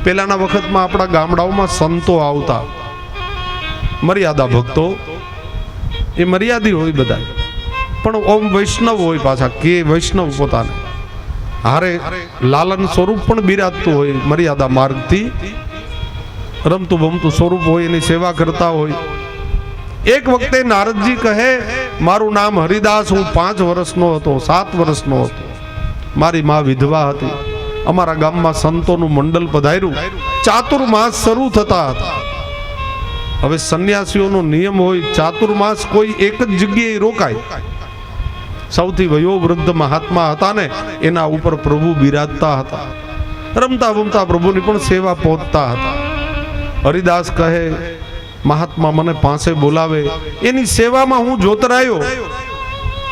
પહેલાના વખતમાં આપણા ગામડાઓમાં સંતો આવતા, મર્યાદા ભક્તો, એ મર્યાદી હોય બધા, પણ ઓમ વૈષ્ણવ હોય પાછા, કે વૈષ્ણવ પોતાને હારે લાલન સ્વરૂપ પણ બિરાજતું હોય, મર્યાદા માર્ગથી રમતું બમતું સ્વરૂપ હોય, એની સેવા કરતા હોય. એક વખતે નારદજી કહે, મારું નામ હરિદાસ, હું 5 વર્ષનો હતો, 7 વર્ષનો હતો, મારી માં વિધવા હતી, અમારા ગામમાં સંતોનું મંડળ પધાર્યું, ચાતુર્માસ શરૂ થતા હતા. હવે સંન્યાસીઓનો નિયમ હોય, ચાતુર્માસ કોઈ એક જ જગ્યાએ રોકાય. સૌથી વયોવૃદ્ધ મહાત્મા હતા ને, એના ઉપર પ્રભુ બિરાજતા હતા, રમતા બમતા પ્રભુની પણ સેવા પહોંચતા હતા. હરિદાસ કહે, મહાત્મા મને પાસે બોલાવે, એની સેવામાં હું જોતરાયો.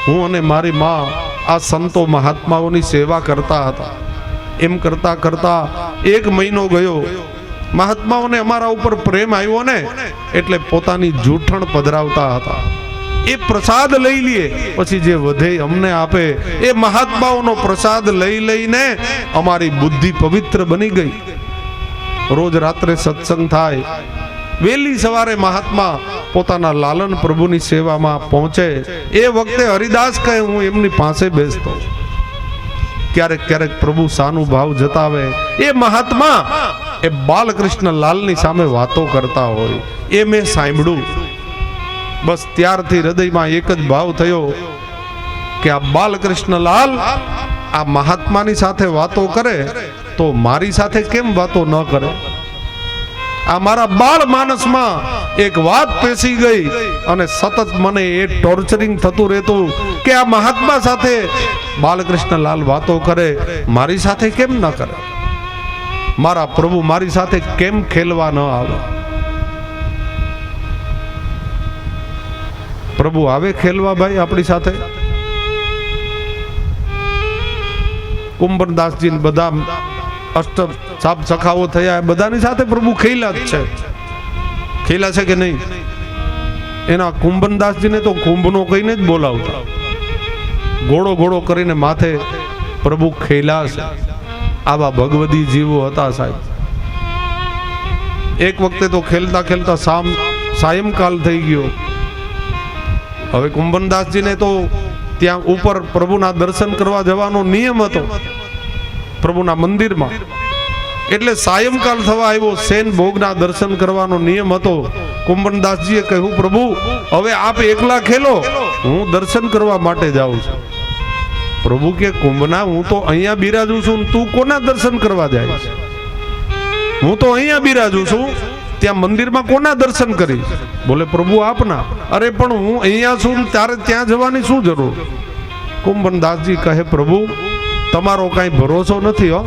હું અને મારી માં આ સંતો મહાત્માઓની સેવા કરતા હતા. એમ કરતા કરતા 1 મહિનો ગયો. મહાત્માઓને અમારા ઉપર પ્રેમ આવ્યો ને, એટલે પોતાની જૂઠણ પધરાવતા હતા. એ પ્રસાદ લઈ લઈએ, પછી જે વધે અમને આપે. એ મહાત્માઓનો પ્રસાદ લઈ લઈને અમારી બુદ્ધિ પવિત્ર બની ગઈ. રોજ રાત્રે સત્સંગ થાય, વહેલી સવારે મહાત્મા પોતાના લાલન પ્રભુની સેવામાં પહોંચે. એ વખતે હરિદાસ કહે, હું એમની પાસે બેસતો. ક્યારેક ક્યારેક પ્રભુ સાનુભાવ જતાવે. એ મહાત્મા એ બાલકૃષ્ણ લાલની સામે વાતો કરતા હોય, એ મેં સાંભળ્યું. બસ ત્યારથી હૃદયમાં એક જ ભાવ થયો કે આ બાલકૃષ્ણ લાલ આ મહાત્માની સાથે વાતો કરે તો મારી સાથે કેમ વાતો ન કરે. આ મારા બાળ માનસમાં એક વાત પેસી ગઈ અને સતત મને એ ટોર્ચરિંગ થતું રહેતું કે આ મહાત્મા સાથે બાલકૃષ્ણ લાલ વાતો કરે, મારી સાથે કેમ ન કરે. મારા પ્રભુ મારી સાથે કેમ ખેલવા ન આવે. પ્રભુ આવે ખેલવા ભાઈ આપણી સાથે. કુંભનદાસજી બધા અષ્ટ સાપ સખાઓ થયા, બધાની સાથે પ્રભુ ખેલા જ છે. ખેલા છે કે નહીં? એના કુંભનદાસજીને તો કુંભનો કહીને જ બોલાવતા. ઘોડો ઘોડો કરીને માથે પ્રભુ ખેલા છે. આવા ભગવદી જીવો હતા સાહેબ. એક વખતે તો ખેલતા ખેલતા સાયંકાલ થઈ ગયો. હવે કુંભનદાસજીને તો ત્યાં ઉપર પ્રભુના દર્શન કરવા જવાનો નિયમ હતો પ્રભુના મંદિરમાં. એટલે સાયંકાલ થવા આવ્યો, સેન ભોગના દર્શન કરવાનો નિયમ હતો. કુંભનદાસજીએ કહ્યું, પ્રભુ હવે આપ એકલા ખેલો, હું દર્શન કરવા માટે જાઉં છું. પ્રભુ કે, કુંભના હું તો અહીંયા બિરાજું છું, તું કોના દર્શન કરવા જાય છે? હું તો અહીંયા બિરાજું છું, ત્યાં મંદિરમાં કોના દર્શન કરીશ? બોલે, પ્રભુ આપના. અરે પણ હું અહીંયા છું, તારે ત્યાં જવાની શું જરૂર? કુંભનદાસજી કહે, પ્રભુ તમારો કાંઈ ભરોસો નથી હો.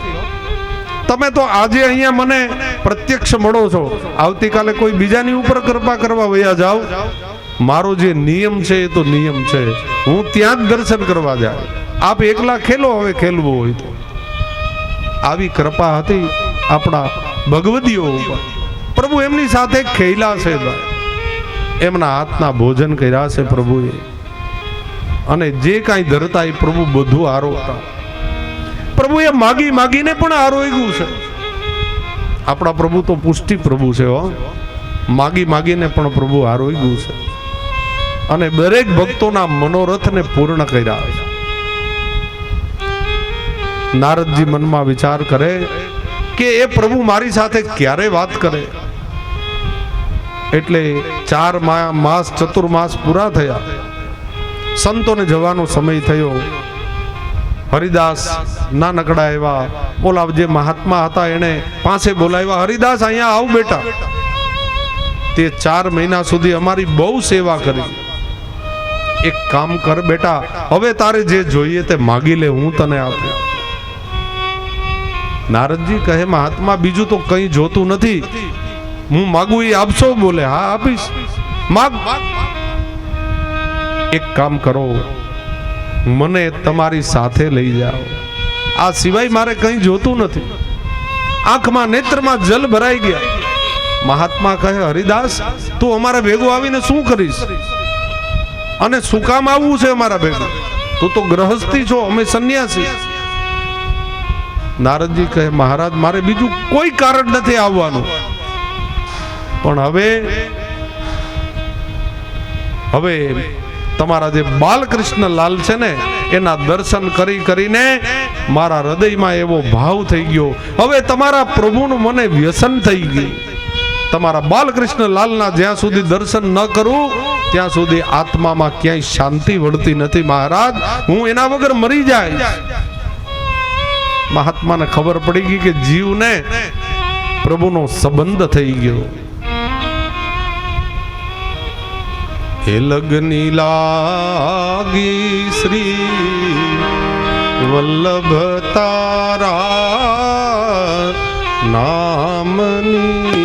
તમે તો આજે અહીંયા મને પ્રત્યક્ષ મળો છો, આવતીકાલે કોઈ બીજાની ઉપર કૃપા કરવા વયા જાઓ. મારો જે નિયમ છે એ તો નિયમ છે, હું ત્યાં જ દર્શન કરવા જાય. આપ એકલા ખેલો, હવે ખેલવું હોય તો. આવી કૃપા હતી આપણા ભગવદીઓ ઉપર. પ્રભુ એમની સાથે ખેલા છે, એમના હાથના ભોજન કર્યા છે પ્રભુએ, અને જે કાંઈ ધરતા એ પ્રભુ બધું આરોગતા. પ્રભુએ માગી માગીને પણ આરોગ્યું છે. આપણા પ્રભુ તો પુષ્ટિ પ્રભુ છે હો. માગી માગીને પણ પ્રભુ આરોગ્યું છે, અને દરેક ભક્તોના મનોરથને પૂર્ણ કર્યા છે. નારદજી મનમાં વિચાર કરે કે એ પ્રભુ મારી સાથે ક્યારે વાત કરે. એટલે 4 માસ ચતુર્માસ પૂરા થયા, સંતોને જવાનો સમય થયો. હરિદાસ નાનકડા એવા બોલાવ જે મહાત્મા હતા એને પાસે બોલાવ્યા. હરિદાસ અહીંયા આવ બેટા, તે 4 મહિના સુધી અમારી બહુ સેવા કરી. એક કામ કર બેટા, હવે તારે જે જોઈએ તે માગી લે, હું તને આપું. નારદજી કહે, મહાત્મા બીજું તો કંઈ જોતું નથી, હું માગું એ આપશો? બોલે, હા આપીશ, માગ. એક કામ કરો, મને તમારી સાથે લઈ જાઓ, આ સિવાય મારે કંઈ જોતું નથી. આંખમાં નેત્રમાં જલ ભરાઈ ગયા. મહાત્મા કહે, હરિદાસ તું અમારા ભેગો આવીને શું કરીશ, અને શું કામ આવવું છે અમારા ભેગું? તું તો ગ્રહસ્થી છો, અમે સંન્યાસી. નારદજી કહે મહારાજ મારે બીજું કોઈ કારણ નથી આવવાનું, પણ હવે તમારા જે બાલકૃષ્ણ લાલ છે ને એના દર્શન કરીને મારા હૃદયમાં એવો ભાવ થઈ ગયો, હવે તમારા પ્રભુનું મને વ્યસન થઈ ગયું. તમારા બાલકૃષ્ણ લાલના જ્યાં સુધી દર્શન ન કરું ત્યાં સુધી આત્મામાં ક્યાંય શાંતિ વળતી નથી મહારાજ, હું એના વગર મરી જાય. મહાત્માને ખબર પડી ગઈ કે જીવને પ્રભુનો સંબંધ થઈ ગયો. હે લગની લાગી શ્રી વલ્લભ તારા નામની,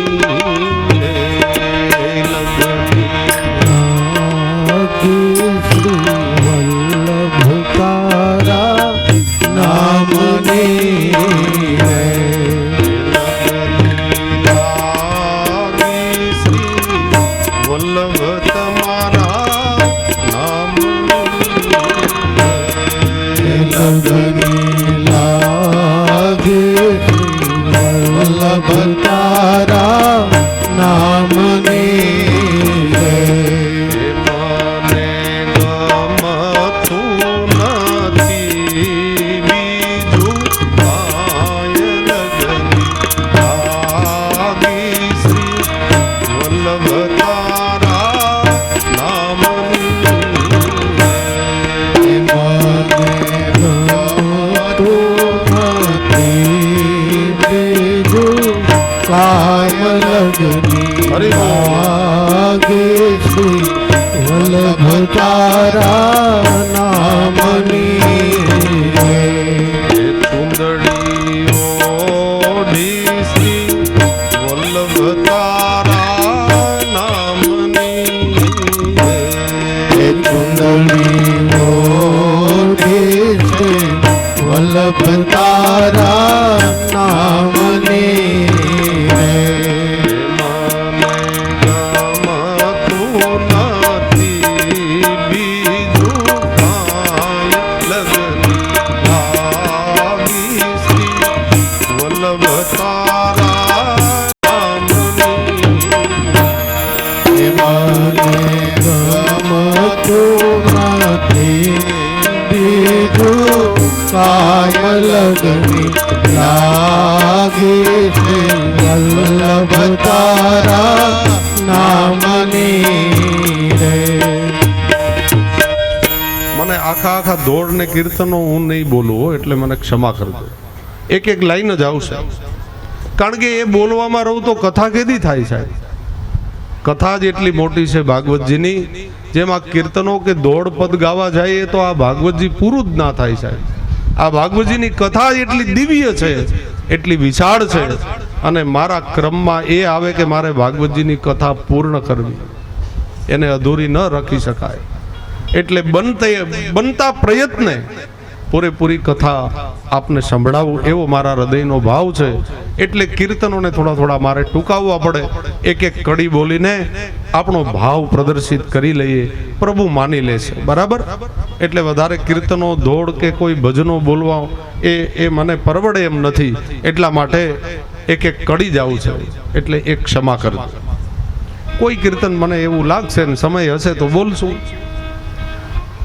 આખા દોડ ને કીર્તનો હું નહીં બોલું એટલે મને ક્ષમા કરજો. એક લાઈન જ આવશે, કારણ કે એ બોલવામાં રહું તો કથા કેદી થાય સાહેબ. કથા જ એટલી મોટી છે ભાગવતજીની, જેમાં કીર્તનો કે દોડ પદ ગાવા જાય તો આ ભાગવતજી પૂરું જ ના થાય સાહેબ. આ ભાગવતજીની કથા એટલી દિવ્ય છે, એટલી વિશાળ છે, અને મારા ક્રમમાં એ આવે કે મારે ભાગવતજીની કથા પૂર્ણ કરવી, એને અધૂરી ન રાખી શકાય. એટલે બનતા પ્રયત્ને પૂરેપૂરી કથા આપને સંભળાવું એવો મારા હૃદયનો ભાવ છે. એટલે કીર્તનોને થોડા મારે ટૂંકાવવા પડે, એક કડી બોલીને આપણો ભાવ પ્રદર્શિત કરી લઈએ, પ્રભુ માની લેશે. બરાબર? એટલે વધારે કીર્તનો દોડ કે કોઈ ભજનો બોલવા એ મને પરવડે એમ નથી, એટલા માટે એક કડી જાવું છે. એટલે એક ક્ષમા કરજો. કોઈ કીર્તન મને એવું લાગશે ને સમય હશે તો બોલશું,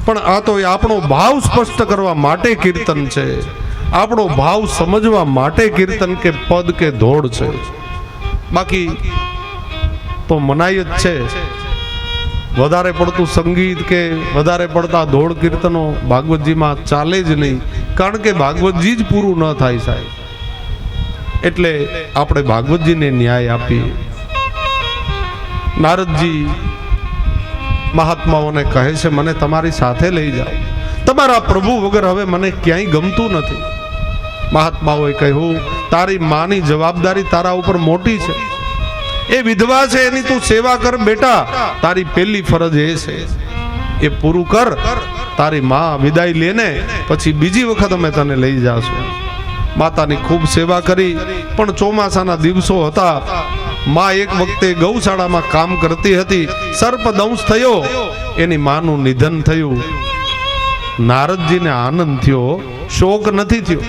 પણ આ તો આપણો ભાવ સ્પષ્ટ કરવા માટે કીર્તન છે, આપણો ભાવ સમજવા માટે કીર્તન કે પદ કે ધોડ છે. બાકી તો મનાઈ જ છે વધારે પડતું સંગીત કે વધારે પડતા ધોડ કીર્તનો ભાગવતજીમાં ચાલે જ નહીં, કારણ કે ભાગવતજી જ પૂરું ન થાય સાહેબ. એટલે આપણે ભાગવતજીને ન્યાય આપીએ. નારદજી મહાત્માઓને કહે છે મને તમારી સાથે લઈ જાઓ, તમારા પ્રભુ વગર હવે મને ક્યાંય ગમતું નથી. મહાત્માઓએ કહ્યું તારી માની જવાબદારી તારા ઉપર મોટી છે, એ વિધવા છે એની તું સેવા કર બેટા, તારી પહેલી ફરજ એ છે, એ પૂરું કર. તારી માં વિદાય લેને પછી બીજી વખત અમે તને લઈ જાશું. માતાની ખૂબ સેવા કરી, પણ ચોમાસાના દિવસો હતા. માં એક વખતે ગૌશાળામાં કામ કરતી હતી, સર્પદંશ થયો, એની માનું નિધન થયું. નારદજીને આનંદ થયો, શોક નથી થયો.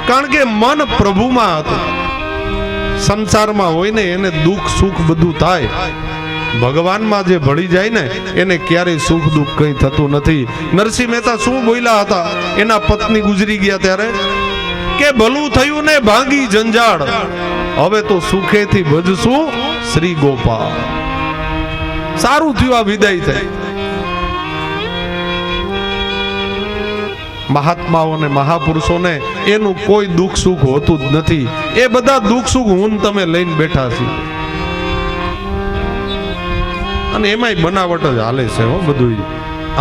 કારણ કે મન પ્રભુમાં હતું. સંસારમાં હોય ને એને દુઃખ સુખ બધું થાય, ભગવાનમાં જે ભળી જાય ને એને ક્યારેય સુખ દુઃખ કંઈ થતું નથી. નરસિંહ મહેતા શું બોલ્યા હતા એના પત્ની ગુજરી ગયા ત્યારે? કે ભલું થયું ને ભાંગી જંજાળ, હવે તો સુખેથી ભજશું શ્રી ગોપાલ. સારું થયું આ વિદાય થઈ. મહાત્માઓને મહાપુરુષોને એનું કોઈ દુઃખ સુખ હોતું જ નથી. એ બધા દુઃખ સુખ હું તમે લઈને બેઠા છીએ, અને એમાંય બનાવટ જ હાલે છે હો બધું.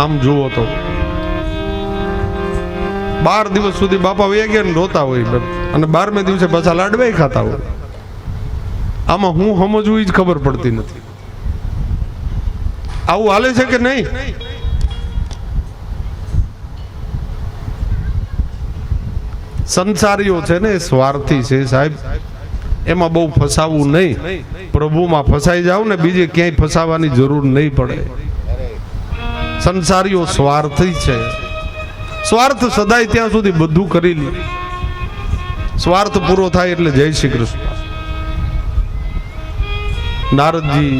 આમ જુઓ તો 12 દિવસ સુધી બાપા વયા ગયા ને રોતા હોય, અને 12મે દિવસે પાછા લાડવાય ખાતા હોય. આમાં હું સમજવું જ ખબર પડતી નથી. આવું હાલે છે કે નહીં? સંસારીઓ છે ને સ્વાર્થી છે સાહેબ, એમાં બહુ ફસાવું નહીં. પ્રભુમાં ફસાઈ જાવ ને બીજે ક્યાંય ફસાવાની જરૂર નહીં પડે. સંસારીઓ સ્વાર્થી છે. સ્વાર્થ સદાય ત્યાં સુધી બધું કરી લે, સ્વાર્થ પૂરો થાય એટલે જય શ્રી કૃષ્ણ. નારદજી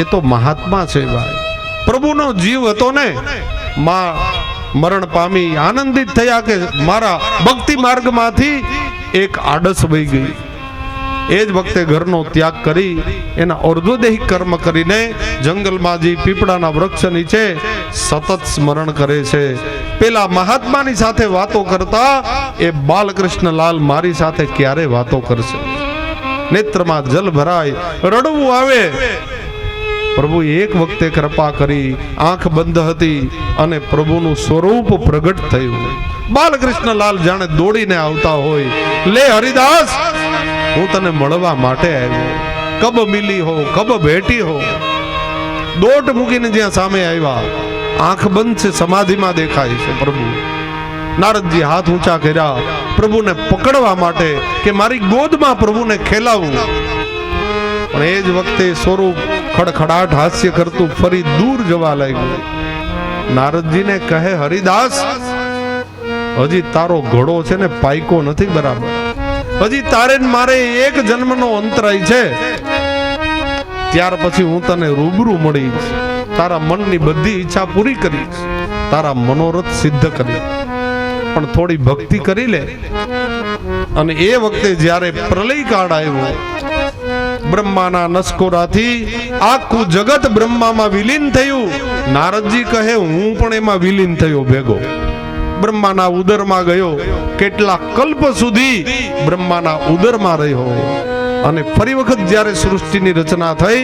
એ તો મહાત્મા છે ભાઈ. પ્રભુનો જીવ હતો ને, માં મરણ પામી આનંદિત થયા કે મારા ભક્તિ માર્ગમાંથી એક આડસ વહી ગઈ. એ જ વખતે ઘરનો ત્યાગ કરી એના અર્ધોદેહિક કર્મ કરીને જંગલમાં જી પીપળાના વૃક્ષ નીચે સતત સ્મરણ કરે છે. પેલા મહાત્માની સાથે વાતો કરતા એ બાલકૃષ્ણલાલ મારી સાથે ક્યારે વાતો કરશે? નેત્રમાં જલ ભરાય, રડવું આવે. પ્રભુ એક વખતે કૃપા કરી, આંખ બંધ હતી અને પ્રભુનું સ્વરૂપ પ્રગટ થયું. બાલકૃષ્ણલાલ જાણે દોડીને આવતા હોય, લે હરિદાસ, હું તને મળવા માટે આવ્યો. કબ મિલી હો, કબ ભેટી હો. દોટ મૂકીને જ્યાં સામે આવ્યા, આંખ બંધ છે, સમાધિમાં દેખાય છે પ્રભુ. નારદજી હાથ ઊંચા કર્યા પ્રભુને પકડવા માટે કે મારી ગોદમાં પ્રભુને ખેલાવું. પણ એ જ વખતે સ્વરૂપ ખડખડાટ હાસ્ય કરતું ફરી દૂર જવા લાગ્યું. નારદજીને કહે, હરિદાસ, હજી તારો ઘોડો છે ને પાયકો નથી બરાબર. હજી તારે મારે એક જન્મનો અંતરાય છે. ત્યાર પછી હું તને રૂબરૂ મળીશ, તારા મનની બધી ઈચ્છા પૂરી કરીશ, તારા મનોરથ સિદ્ધ કરીશ. પણ થોડી ભક્તિ કરી લે. અને એ વખતે જ્યારે પ્રલય કાળ આવ્યો, બ્રહ્માના નસકોરાથી આખું જગત બ્રહ્મામાં વિલીન થયું. નારદજી કહે, હું પણ એમાં વિલીન થયો ભેગો. બ્રહ્માના ઉદરમાં ગયો, કેટલા કલ્પ સુધી બ્રહ્માના ઉદરમાં રહ્યો. અને ફરી વખત જ્યારે સૃષ્ટિની રચના થઈ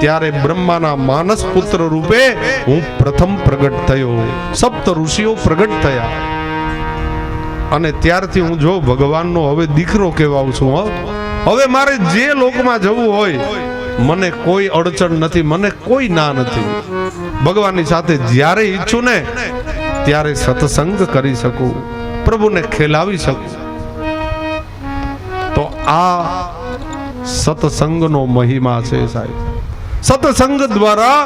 ત્યારે બ્રહ્માના માનસ પુત્ર રૂપે હું પ્રથમ પ્રગટ થયો. સપ્ત ઋષિઓ પ્રગટ થયા. અને ત્યારથી હું જો ભગવાનનો હવે દીકરો કહેવાઉં છું. હવે મારે જે લોકમાં જવું હોય મને કોઈ અડચણ નથી, મને કોઈ ના નથી. ભગવાનની સાથે જ્યારે ઈચ્છું ને ત્યારે સત્સંગ કરી શકું, પ્રભુને ખેલાવી શકું. તો આ સત્સંગનો મહિમા છે સાહેબ. સત્સંગ દ્વારા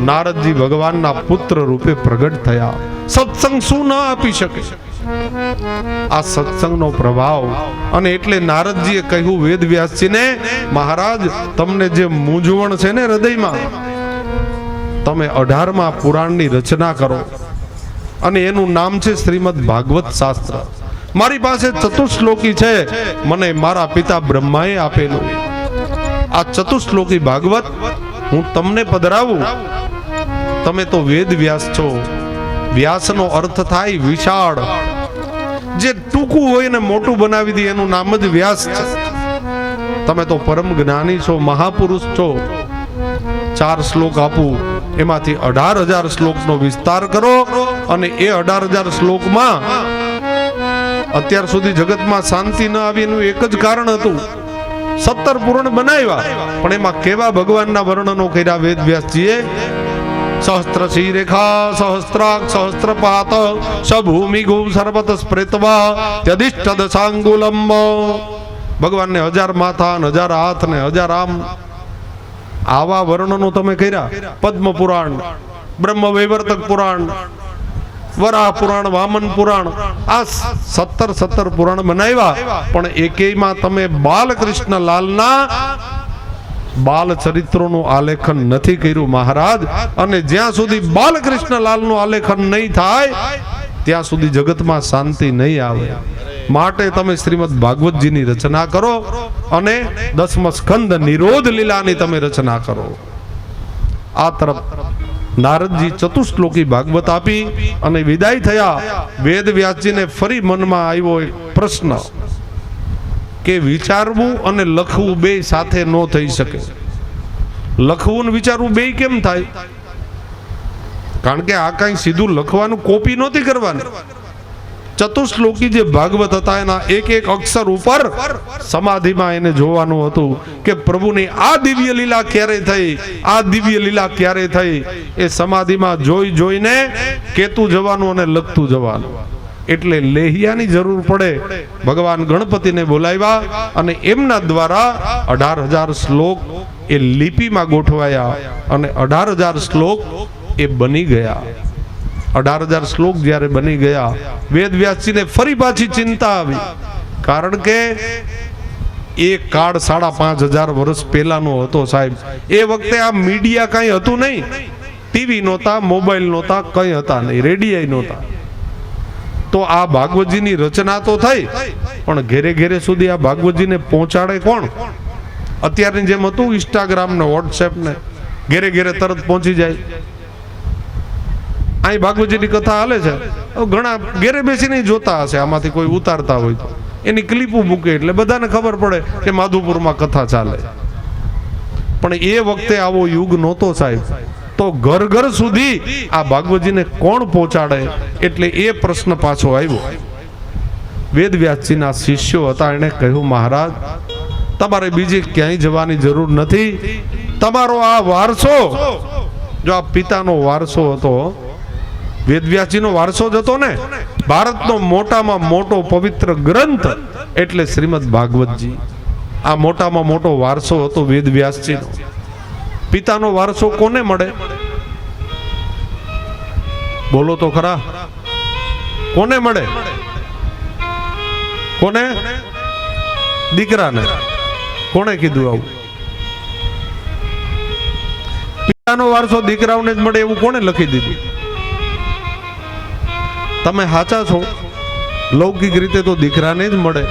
નારદજી ભગવાનના પુત્ર રૂપે પ્રગટ થયા. સત્સંગ શું ન આપી શકે? આ સત્સંગનો પ્રભાવ. અને એટલે નારદજીએ કહ્યું વેદવ્યાસજીને, મહારાજ, તમને જે મૂંઝવણ છે ને હૃદયમાં, તમે 18મા પુરાણની રચના કરો. અને એનું નામ છે શ્રીમદ ભાગવત શાસ્ત્ર. મારી પાસે ચતુશ્લોકી છે, મને મારા પિતા બ્રહ્માએ આપેલું. આ ચતુશ્લોકી ભાગવત હું તમને પધરાવું. તમે તો વેદ વ્યાસ છો. વ્યાસનો અર્થ થાય વિશાળ. જે ટૂંકું હોય ને મોટું બનાવી દે એનું નામ જ વ્યાસ છે. તમે તો પરમ જ્ઞાની છો, મહાપુરુષ છો. 4 શ્લોક આપું, એમાંથી 18,000 શ્લોકનો વિસ્તાર કરો. અને એ 18,000 શ્લોકમાં અત્યાર સુધી જગતમાં શાંતિ ન આવી એનું એક જ કારણ હતું. 17 પુરાણ બનાવ્યા, પણ એમાં કેવા ભગવાનના વર્ણનો કર્યા વેદ વ્યાસજીએ. સહસ્ત્ર શિરેખા સહસ્ત્રાક્ષ સહસ્ત્રપાત સભૂમિ ગો સર્વત સ્પ્રેતવા ત્યધિષ્ઠ દશાંગુલમ. ભગવાનને 1000 માથા ને 1000 હાથ ને 1000 આમ. આવા વર્ણનો તમે કર્યા. પદ્મ પુરાણ, બ્રહ્મ વૈવર્તક પુરાણ, વરાહ પુરાણ, વામન પુરાણ, આ 17 પુરાણ બનાવ્યા, પણ એકેયમાં તમે બાલકૃષ્ણ લાલના બાલ ચરિત્રોનું આલેખન નથી કર્યું મહારાજ. અને જ્યાં સુધી બાલકૃષ્ણ લાલનું આલેખન નહીં થાય ત્યાં સુધી જગતમાં શાંતિ નહીં આવે. માટે તમે શ્રીમદ ભાગવતજીની રચના કરો અને 10મ સ્કંદ નિરોધ લીલાની તમે રચના કરો. આ તરફ નારદજી ચતુશ્લોકી ભાગવત આપી અને વિદાય થયા. વેદ વ્યાસજીને ફરી મનમાં આવ્યો એક પ્રશ્ન કે વિચારવું અને લખવું બે સાથે ન થઈ શકે. લખવું ને વિચારવું બે કેમ થાય? કારણ કે આ કઈ સીધું લખવાનું કોપી નહોતી કરવાની. ચતુશ્લોકી જે ભાગવત હતા એના એક એક અક્ષર ઉપર સમાધિમાં એને જોવાનું હતું કે પ્રભુની આ દિવ્ય લીલા ક્યારે થઈ, આ દિવ્ય લીલા ક્યારે થઈ. એ સમાધિમાં જોઈ જોઈને કેતું જવાનું અને લખતું જવાનું. એટલે લેહિયાની જરૂર પડે. ભગવાન ગણપતિને બોલાવ્યા અને એમના દ્વારા 18,000 શ્લોક એ લિપિમાં ગોઠવાયા અને 18,000 શ્લોક એ બની ગયા. 18,000 શ્લોક જ્યારે બની ગયા, વેદ વ્યાસજીને ફરી પાછી ચિંતા આવી. કારણ કે એ કાળ 5,500 વર્ષ પહેલાનો હતો સાહેબ. એ વખતે આ મીડિયા કઈ હતું નહીં, ટીવી નહોતા, મોબાઈલ નહોતા, કઈ હતા નહીં, રેડિયો નહોતા. તો આ ભાગવતજીની રચના તો થઈ, પણ ઘેરે ઘેરે સુધી આ ભાગવતજીને પહોંચાડે કોણ? અત્યારની જેમ હતું ઇન્સ્ટાગ્રામ ને વોટ્સએપ ને, ઘેરે ઘેરે તરત પહોંચી જાય. અહીં ભાગવતજીની કથા હાલે છે, ઘણા ઘેરે બેસીને જોતા હશે, આમાંથી કોઈ ઉતારતા હોય તો એની ક્લિપો મૂકે એટલે બધાને ખબર પડે કે માધુપુરમાં કથા ચાલે. પણ એ વખતે આવો યુગ નહોતો સાહેબ. તો ઘર ઘર સુધી આ ભાગવતજીને કોણ પહોંચાડે? એટલે એ પ્રશ્ન પાછો આવ્યો. વેદ વ્યાસજીના શિષ્યો હતા, એને કહ્યું મહારાજ તમારે બીજે ક્યાંય જવાની જરૂર નથી. તમારો આ વારસો, જો આ પિતાનો વારસો હતો, વેદવ્યાસજીનો વારસો જ હતો ને. ભારતનો મોટામાં મોટો પવિત્ર ગ્રંથ એટલે શ્રીમદ ભાગવતજી. આ મોટામાં મોટો વારસો હતો વેદવ્યાસજીનો. પિતાનો વારસો કોને મળે? બોલો તો ખરા, કોને મળે? કોને? દીકરાને. કોને કીધું આવું? પિતાનો વારસો દીકરાઓને જ મળે એવું કોને લખી દીધું? તમે સાચા છો, લૌકિક રીતે તો દીકરાને જ મળે,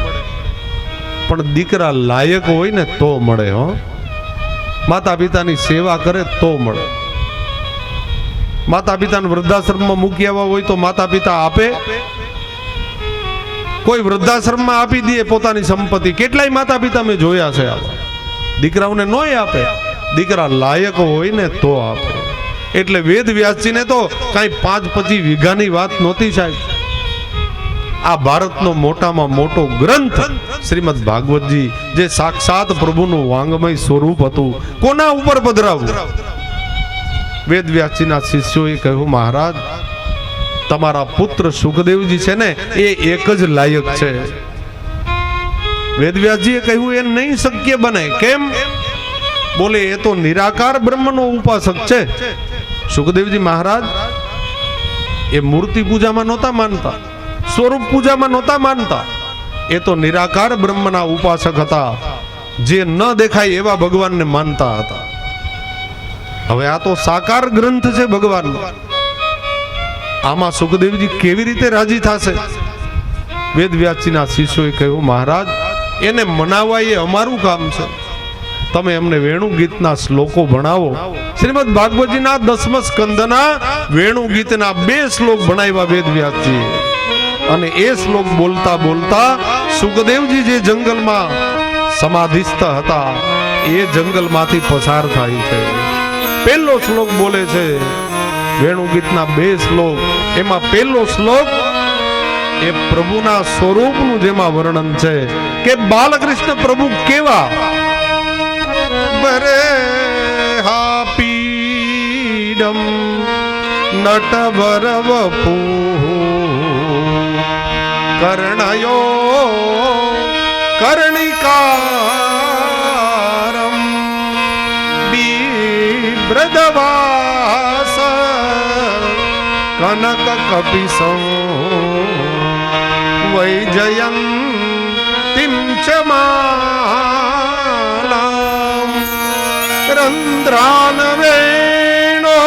પણ દીકરા લાયક હોય ને તો મળે. હો, માતા પિતાની સેવા કરે તો મળે. માતા પિતાને વૃદ્ધાશ્રમમાં મૂકી આવ્યા હોય તો માતા પિતા આપે? કોઈ વૃદ્ધાશ્રમમાં આપી દે પોતાની સંપત્તિ? કેટલાય માતા પિતા મેં જોયા છે આવા. દીકરાઓને નોય આપે. દીકરા લાયક હોય ને તો આપે. એટલે વેદ વ્યાસજીને તો કઈ 5-25 વીઘાની વાત નહોતી સાહેબ. આ ભારતનો મોટામાં મોટો ગ્રંથ શ્રીમદ ભાગવતજી, જે સાક્ષાત પ્રભુનું વાંગમય સ્વરૂપ હતું, કોના ઉપર પધરાવું? વેદ વ્યાસજીના શિષ્યોએ કહ્યું મહારાજ તમારા પુત્ર સુખદેવજી છે ને એ એક જ લાયક છે. વેદ વ્યાસજીએ કહ્યું એ નહીં શક્ય બને. કેમ? બોલે એ તો નિરાકાર બ્રહ્મનો ઉપાસક છે. સુખદેવજી મહારાજ એ મૂર્તિ પૂજામાં નહોતા માનતા, સ્વરૂપ પૂજામાં નહોતા માનતા. એ તો નિરાકાર બ્રહ્મના ઉપાસક હતા, જે ન દેખાય એવા ભગવાનને માનતા હતા. હવે આ તો સાકાર ગ્રંથ છે ભગવાનનો. આમાં સુખદેવજી કેવી રીતે રાજી થશે? વેદ વ્યાસજીના શિષ્યોએ કહ્યું મહારાજ એને મનાવવા એ અમારું કામ છે. તમે અમને વેણુ ગીતના શ્લોકો ભણાવો. શ્રીમદ ભાગવતજીના 10મ સ્કંદના વેણુ ગીતના 2 શ્લોક ભણાવ્યા વેદ વ્યાસજી. અને એ શ્લોક બોલતા બોલતા સુખદેવજી જે જંગલમાં સમાધિસ્થ હતા એ જંગલમાંથી પસાર થાય છે. પહેલો શ્લોક બોલે છે વેણુ ગીતના 2 શ્લોક. એમાં પહેલો શ્લોક એ પ્રભુના સ્વરૂપનું જેમાં વર્ણન છે કે બાલકૃષ્ણ પ્રભુ કેવા. બરે હા પીડમ નટવરવપુ કર્ણયો કર્ણિકારમ બિભ્રદવાસ કનક કપિસો વૈજયંતિમ ચ માલામ રંધ્રાન વેણો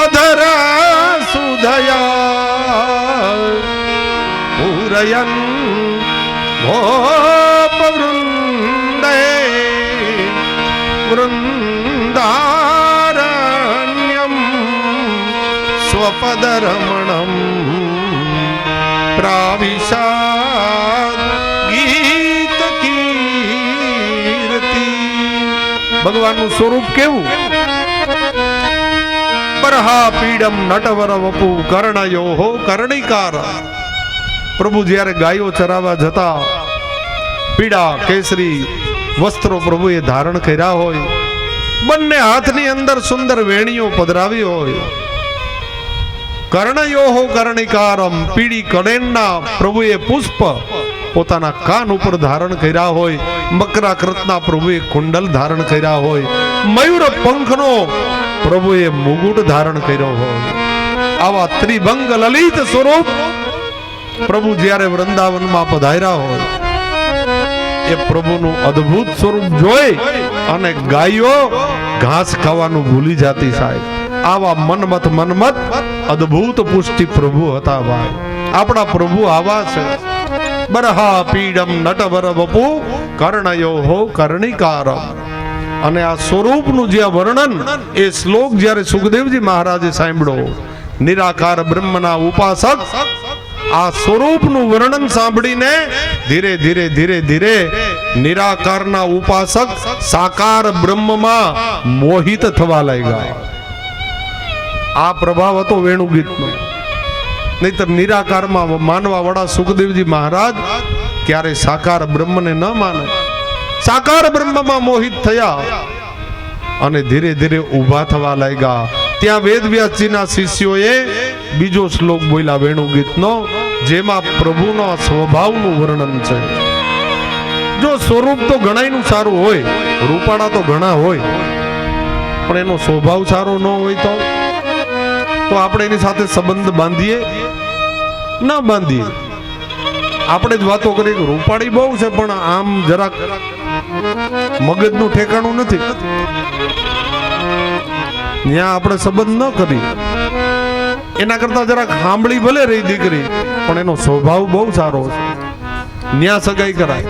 અધરા સુધયા પૂરયન ગોપવૃંદે વૃંદારણ્યમ સ્વપદરમણમ પ્રાવિશાદ ગીત કીર્તિ. ભગવાનનું સ્વરૂપ કેવું? બરહા પીડમ નટવર વપુ કર્ણયો હો કર્ણિકાર. પ્રભુ જ્યારે ગાયો ચરાવવા જતા પીડા કેસરી વસ્ત્રો પ્રભુએ ધારણ કર્યા હોય, બંને હાથની અંદર સુંદર વેણીઓ પધરાવી હોય. કર્ણયો હો કર્ણિકારમ, પીડી કડેનના પ્રભુએ પુષ્પ પોતાના કાન ઉપર ધારણ કર્યા હોય, મકરાકૃતના પ્રભુએ કુંડલ ધારણ કર્યા હોય, મયુર પંખનો પ્રભુએ મુગુટ ધારણ કર્યો હોય. આવા ત્રિભંગ લલિત સ્વરૂપ પ્રભુ જ્યારે વૃંદાવનમાં પધાર્યા હોય, એ પ્રભુનું અદ્ભુત સ્વરૂપ જોઈ અને ગાયો ઘાસ ખાવાનું ભૂલી જાતી સાહેબ. આવા મનમત અદ્ભુત પુષ્ટિ પ્રભુ હતા ભાઈ. આપણા પ્રભુ આવા છે. બરહા પીડમ નટવર વપુ કર્ણયો હો કર્ણિકારમ. અને આ સ્વરૂપનું જે વર્ણન, એ શ્લોક જ્યારે સુખદેવજી મહારાજે સાંભળ્યો, નિરાકાર બ્રહ્મના ઉપાસક આ સ્વરૂપનું વર્ણન સાંભળીને ધીરે ધીરે ધીરે ધીરે નિરાકારના ઉપાસક સાકાર બ્રહ્મમાં મોહિત થવા લાગ્યા. આ પ્રભાવ હતો વેણુગીતનો. નહીતર નિરાકારમાં માનવા વાળા સુખદેવજી મહારાજ ક્યારે સાકાર બ્રહ્મને ન માને. સાકાર બ્રહ્મમાં મોહિત થયા અને ધીરે ધીરે ઊભા થવા લાગ્યા. ત્યાં વેદવ્યાસજીના શિષ્યોએ બીજો શ્લોક બોલ્યા વેણુગીતનો, જેમાં પ્રભુનો સ્વભાવનું વર્ણન છે. જો સ્વરૂપ તો ઘણાયનું સારું હોય, રૂપાળા તો ઘણા હોય, પણ એનો સ્વભાવ સારો ન હોય તો આપણે એની સાથે સંબંધ બાંધીએ ન બાંધીએ. આપણે જ વાતો કરીએ કે રૂપાળી બહુ છે પણ આમ જરાક મગજનું ઠેકાણું નથી, ત્યાં આપણે સંબંધ ન કરીએ. એના કરતા જરાક સાંભળી ભલે રહી દીકરી, પણ એનો સ્વભાવ બહુ સારો છે, ન્યા સગાઈ કરાય,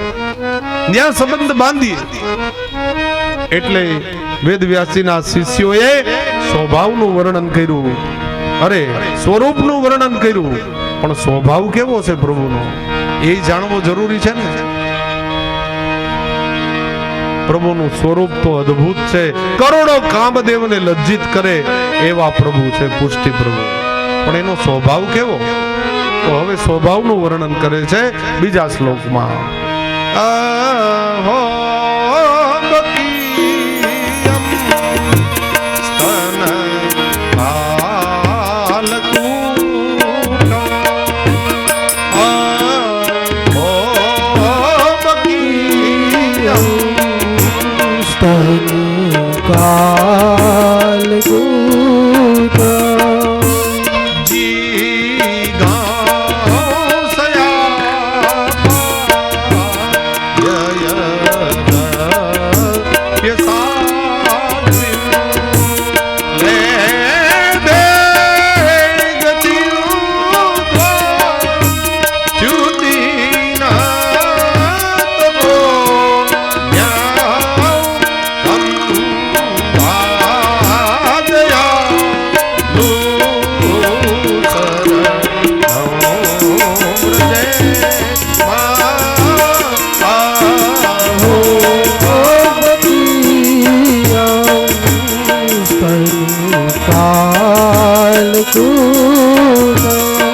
ન્યા સંબંધ બાંધીએ. એટલે વેદવ્યાસજીના શિષ્યોએ સ્વભાવનું વર્ણન કર્યું, અરે સ્વરૂપનું વર્ણન કર્યું, પણ સ્વભાવ કેવો છે પ્રભુનો એ જાણવો જરૂરી છે ને. પ્રભુનું સ્વરૂપ તો અદ્ભુત છે. કરોડો કામદેવને લજ્જિત કરે એવા પ્રભુ છે પુષ્ટિ પ્રભુ. પણ એનો સ્વભાવ કેવો? તો હવે સ્વભાવનું વર્ણન કરે છે બીજા શ્લોકમાં.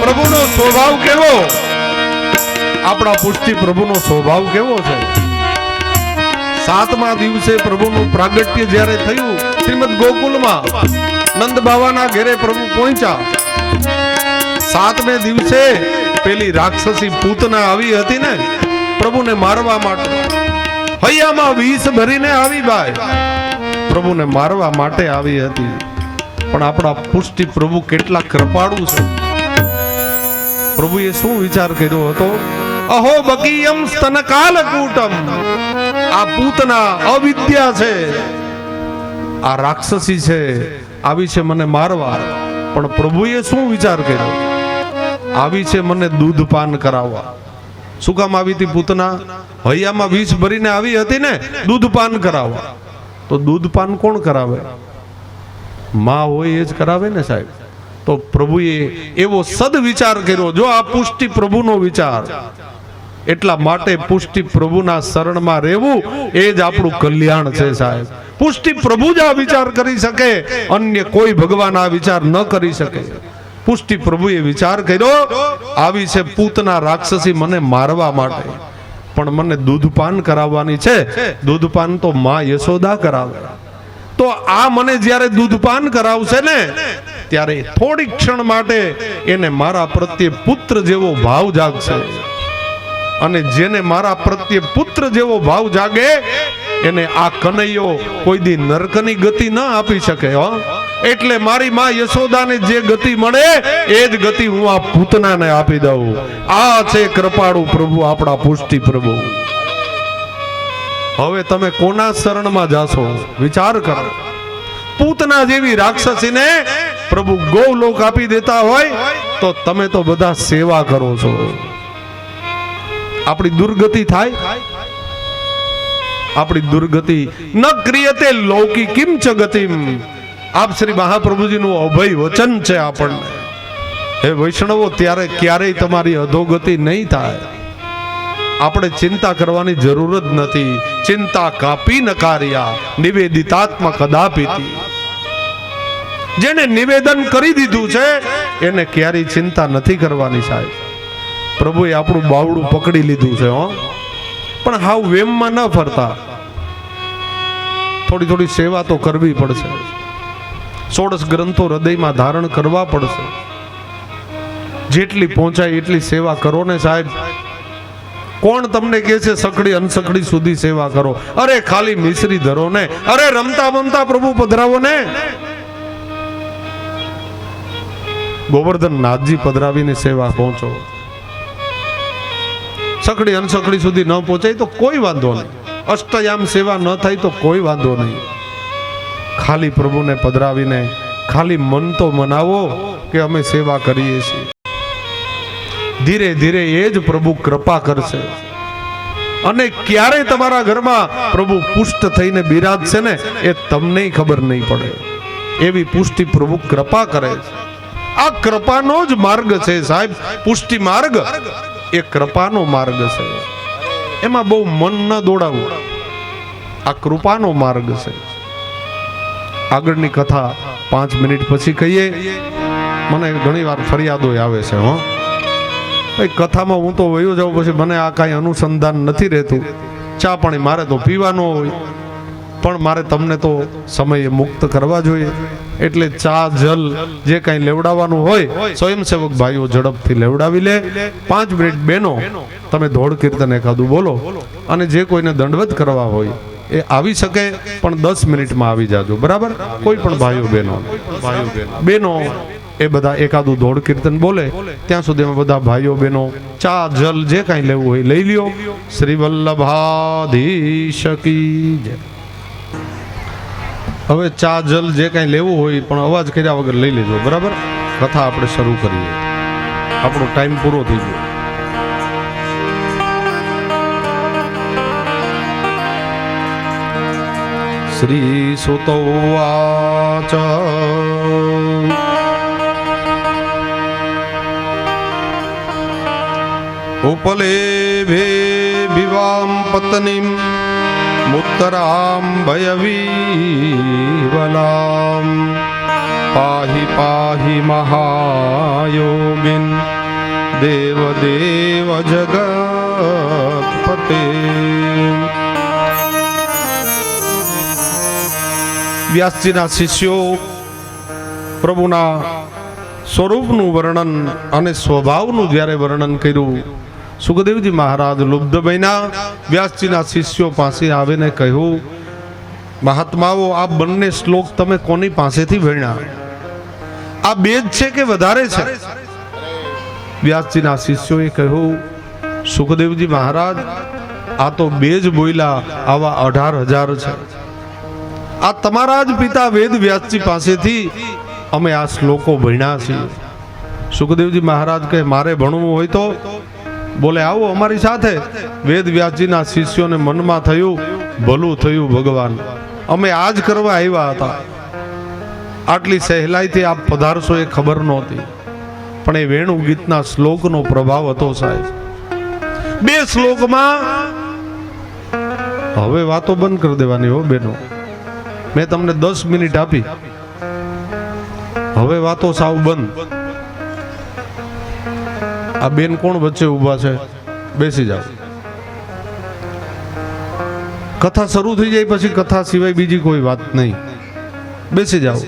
પ્રભુનો સ્વભાવ કેવો? આપણા પુષ્ટિ પ્રભુનો સ્વભાવ કેવો છે? 7મા દિવસે પ્રભુનું પ્રાગટ્ય જ્યારે થયું શ્રીમદ ગોકુલમાં, નંદ બાવાના ઘરે પ્રભુ પહોંચ્યા. 7મે દિવસે પેલી રાક્ષસી પૂતના આવી હતી ને પ્રભુને મારવા માટે, હૈયામાં વિષ ભરીને આવી ભાઈ, પ્રભુને મારવા માટે આવી હતી. પણ આપણા પુષ્ટિ પ્રભુ કેટલા કૃપાળુ છે. પ્રભુએ શું વિચાર કર્યો હતો? અહો બકીયમ સ્તનકાલ કૂટમ, આ પૂતના અવિદ્યા છે, આ રાક્ષસી છે, આવી છે મને મારવા. પણ પ્રભુએ શું વિચાર કર્યો? આવી છે મને દૂધપાન કરાવવા. શું કામ આવી હતી પૂતના? હૈયામાં વિષ ભરીને આવી હતી ને, દૂધપાન કરાવવા. તો દૂધપાન કોણ કરાવે? માં હોય એ જ કરાવે ને સાહેબ. તો પ્રભુએ એવો સદવિચાર કર્યો. જો આ પુષ્ટિ પ્રભુનો વિચાર, એટલા માટે પુષ્ટિ પ્રભુના શરણમાં રહેવું એ જ આપણું કલ્યાણ છે સાહેબ. પુષ્ટિ પ્રભુ જ આ વિચાર કરી શકે, અન્ય કોઈ ભગવાન આ વિચાર ન કરી શકે. પુષ્ટિ પ્રભુએ વિચાર કર્યો, આવી છે પૂતના રાક્ષસી મને મારવા માટે, પણ મને દૂધપાન કરાવવાની છે. દૂધપાન તો માં યશોદા કરાવે. તો આ મને જ્યારે દૂધપાન કરાવશે ને, ત્યારે થોડી ક્ષણ માટે એને મારા પ્રત્યે પુત્ર જેવો ભાવ જાગશે. અને જેને મારા પ્રત્યે પુત્ર જેવો ભાવ જાગે એને આ કનૈયો કોઈ દી નરકની ગતિ ન આપી શકે. એટલે મારી માં યશોદાને જે ગતિ મળે એ જ ગતિ હું આ પૂતનાને આપી દઉં. આ છે કૃપાળુ પ્રભુ, આપણા પુષ્ટિ પ્રભુ. હવે તમે કોના શરણમાં જાશો વિચાર કરો. પૂતના જેવી રાક્ષસીને પ્રભુ ગૌલોક આપી દેતા હોય તો તમે તો બધા સેવા કરો છો. આપણી દુર્ગતિ થાય? આપણી દુર્ગતિ ન ક્રિયતે લૌકી કિમ ચ ગતિમ. આપ શ્રી મહાપ્રભુજીનું અભય વચન છે આપણને. હે વૈષ્ણવો, ત્યારે ક્યારેય તમારી અધોગતિ નહીં થાય. આપણે ચિંતા કરવાની જરૂર જ નથી. ચિંતા કાપી ન કાર્યા નિવેદિતાત્મા કદાપિતી. જેને નિવેદન કરી દીધું છે એને ક્યારેય ચિંતા નથી કરવાની સાહેબ. પ્રભુએ આપણું બાવડું પકડી લીધું છે. પણ હાવ વેમમાં ન ફરતા, થોડી થોડી સેવા તો કરવી પડશે. 16 ગ્રંથો હૃદયમાં ધારણ કરવા પડશે. જેટલી પહોંચાય એટલી સેવા કરો ને સાહેબ. કોણ તમને કહે છે સકડી અનસકડી સુધી સેવા કરો? અરે ખાલી મિશ્રી ધરો ને, અરે રમતા રમતા પ્રભુ પધરાવો ને. ગોવર્ધન નાથજી પધરાવીને સેવા પહોંચો. સકડી અનસકડી સુધી ન પહોંચાય તો કોઈ વાંધો નહીં. અષ્ટયામ સેવા ન થાય તો કોઈ વાંધો નહીં. ખાલી પ્રભુને પધરાવીને ખાલી મન તો મનાવો કે અમે સેવા કરીએ છીએ. ધીરે ધીરે એ જ પ્રભુ કૃપા કરશે. અને ક્યારે તમારા ઘરમાં પ્રભુ પુષ્ટ થઈને બિરાજશે ને એ તમને ખબર નહીં પડે. એવી પુષ્ટિ પ્રભુ કૃપા કરે છે. આ કૃપાનો જ માર્ગ છે સાહેબ. પુષ્ટિ માર્ગ એ કૃપાનો માર્ગ છે. એમાં બહુ મન ન દોડાવું. આ કૃપાનો માર્ગ છે. આગળની કથા 5 મિનિટ પછી કહીએ. મને ઘણી વાર ફરિયાદો આવે છે. ભાઈ કથામાં હું તો વયો જાઉં, પછી મને આ કાંઈ અનુસંધાન નથી રહેતું. ચા પાણી મારે તો પીવાનો હોય, પણ મારે તમને તો સમયે મુક્ત કરવા જોઈએ. એટલે ચા જલ જે કાંઈ લેવડાવવાનું હોય સ્વયંસેવક ભાઈઓ ઝડપથી લેવડાવી લે. 5 મિનિટ બેનો તમે ધોળ કીર્તન એકાદું બોલો. અને જે કોઈને દંડવત કરવા હોય એ આવી શકે, પણ 10 મિનિટમાં આવી જાજો. બરાબર? કોઈ પણ ભાઈઓ બહેનો એ બધા એકાદું ધોળ કીર્તન બોલે ત્યાં સુધીમાં બધા ભાઈઓ બહેનો ચા જલ જે કાંઈ લેવું હોય લઈ લ્યો. શ્રી વલ્લભાધીશ કી જય. હવે ચા જલ જે કાંઈ લેવું હોય પણ અવાજ કર્યા વગર લઈ લેજો. બરાબર? કથા આપણે શરૂ કરીએ. આપણો ટાઈમ પૂરો થઈ ગયો. શ્રી સુત ઉવાચ ઉપલેભે વિવામ પત્નીમ મુત્તરામ ભયવીવલામ પાહિ પાહિ મહાયોગિન દેવ દેવ જગતપતે. વ્યાસજીના શિષ્યો પ્રભુના સ્વરૂપનું વર્ણન અને સ્વભાવનું જ્યારે વર્ણન કર્યું, સુખદેવજી મહારાજ લુબ્ધ બન્યા. વ્યાસજીના શિષ્યો પાસે આવીને કહ્યું, મહાત્માઓ આ બંને શ્લોક તમે કોની પાસેથી ભણ્યા? આ બે જ છે કે વધારે છે? વ્યાસજીના શિષ્યોએ કહ્યું, સુખદેવજી મહારાજ, આ તો બે જ બોલ્યા, આવા 18,000 છે. આ તમારા જ પિતા વેદ વ્યાસજી પાસેથી અમે આ શ્લોકો ભણ્યા છીએ. સુખદેવજી મહારાજ કહે, મારે ભણવું હોય તો બોલે આવો અમારી સાથે. વેદ વ્યાસજીના શિષ્યોને મનમાં થયું, ભલું થયું ભગવાન, અમે આજ કરવા આવ્યા હતા. આટલી સહેલાઈથી આપ પધારશો એ ખબર નહોતી, પણ એ વેણુ ગીતના શ્લોકનો પ્રભાવ હતો સાહેબ. બે શ્લોકમાં હવે વાતો બંધ કરી દેવાની હો બેનો. મેં તમને 10 મિનિટ આપી, હવે વાતો સાવ બંધ. આ બેન કોણ વચ્ચે ઊભા છે? બેસી જાઓ. કથા શરૂ થઈ જાય પછી કથા સિવાય બીજી કોઈ વાત નહીં. બેસી જાઓ,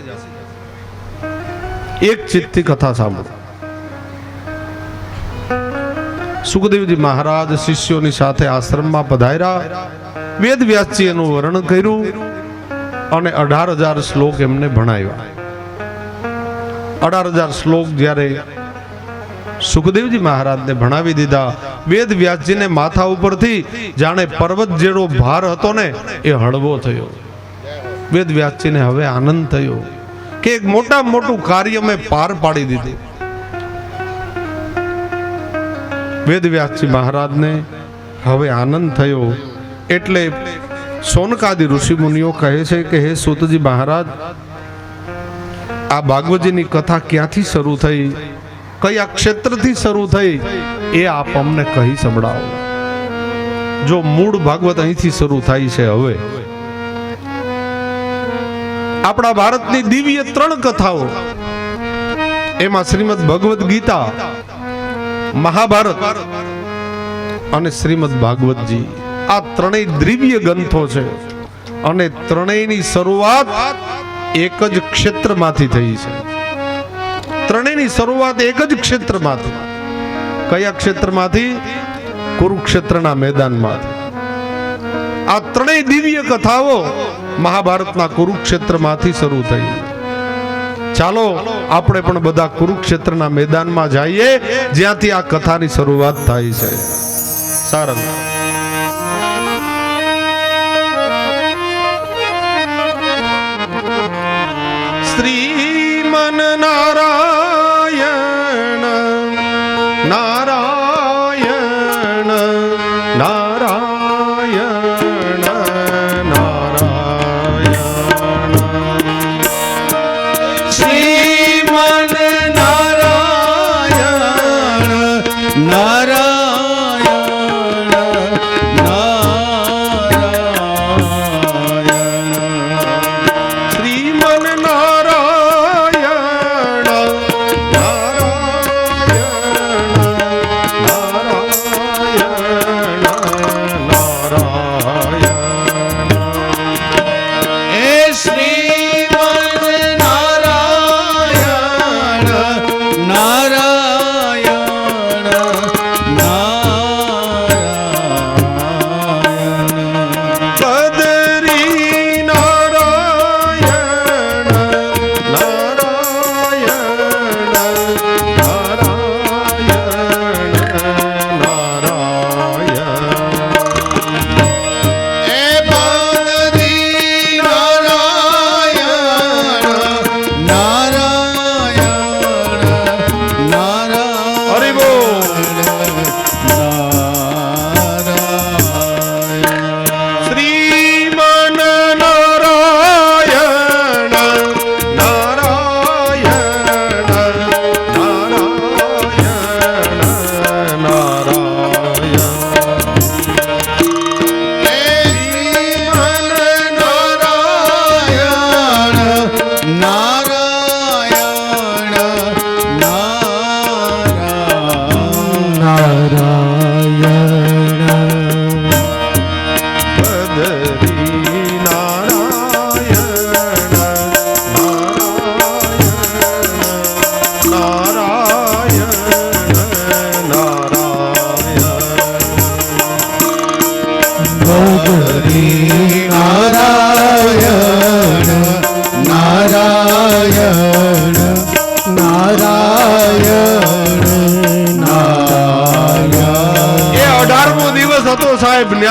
એક ચિત્તથી કથા સાંભળો. સુખદેવજી મહારાજ શિષ્યોની સાથે આશ્રમમાં પધાર્યા. વેદ વ્યાસજી એનું વર્ણન કર્યું અને 18,000 શ્લોક એમને ભણાવ્યા. 18,000 શ્લોક જ્યારે સુખદેવજી મહારાજને ભણાવી દીધા, વેદ વ્યાસજીને માથા ઉપરથી જાણે પર્વત જેવો ભાર હતો ને એ હળવો થયો. વેદ વ્યાસજીને હવે આનંદ થયો કે એક મોટું કાર્ય મેં પાર પાડી દીધું. વેદ વ્યાસજી મહારાજને હવે આનંદ થયો. એટલે સોનકાદી ઋષિ મુનિઓ કહે છે કે હે સૂતજી મહારાજ, આ ભાગવતજીની કથા ક્યાંથી શરૂ થઈ, કયા ક્ષેત્રથી શરૂ થઈ, એ આપ અમને કહી સંભળાવો. જો મૂળ ભાગવત અહીંથી શરૂ થાય છે. હવે આપણા ભારતની દિવ્ય 3 કથાઓ, એમાં શ્રીમદ ભગવદ ગીતા, મહાભારત અને શ્રીમદ ભાગવતજી, આ ત્રણેય દિવ્ય ગ્રંથો છે. અને ત્રણેયની શરૂઆત એક જ ક્ષેત્રમાંથી થઈ છે. ત્રણેયની શરૂઆત એક જ ક્ષેત્રમાંથી. કયા ક્ષેત્રમાંથી? કુરુક્ષેત્રના મેદાનમાંથી. આ ત્રણેય દિવ્ય કથાઓ મહાભારતના કુરુક્ષેત્રમાંથી શરૂ થઈ. ચાલો આપણે પણ બધા કુરુક્ષેત્રના મેદાનમાં જઈએ, જ્યાંથી આ કથાની શરૂઆત થાય છે. સારંગ શ્રીમન નારાયણ નારાયણ નારાયણ નારાયણ શ્રીમન નારાયણ નારાયણ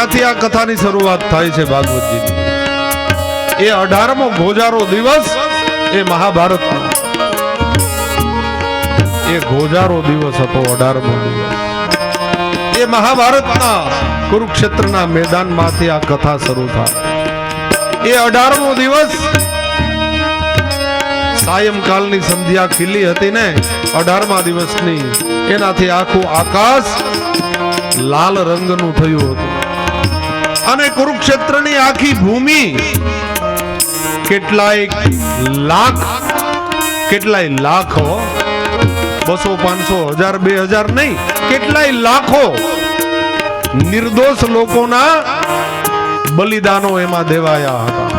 એનાથી આ કથાની શરૂઆત થાય છે ભાગવતજીની. એ 18મો ગોજારો દિવસ એ મહાભારતનો એ ગોજારો દિવસ હતો. 18મો દિવસ એ મહાભારતના કુરુક્ષેત્રના મેદાનમાંથી આ કથા શરૂ થાય. એ 18મો દિવસ સાયંકાલની સંધ્યા ખીલી હતી ને 18મા દિવસની, એનાથી આખું આકાશ લાલ રંગનું થયું હતું. અને કુરુક્ષેત્રની આખી ભૂમિ કેટલાય લાખો 200 500 1000 2000 નહીં, કેટલાય લાખો નિર્દોષ લોકોના બલિદાનો એમાં દેવાયા હતા.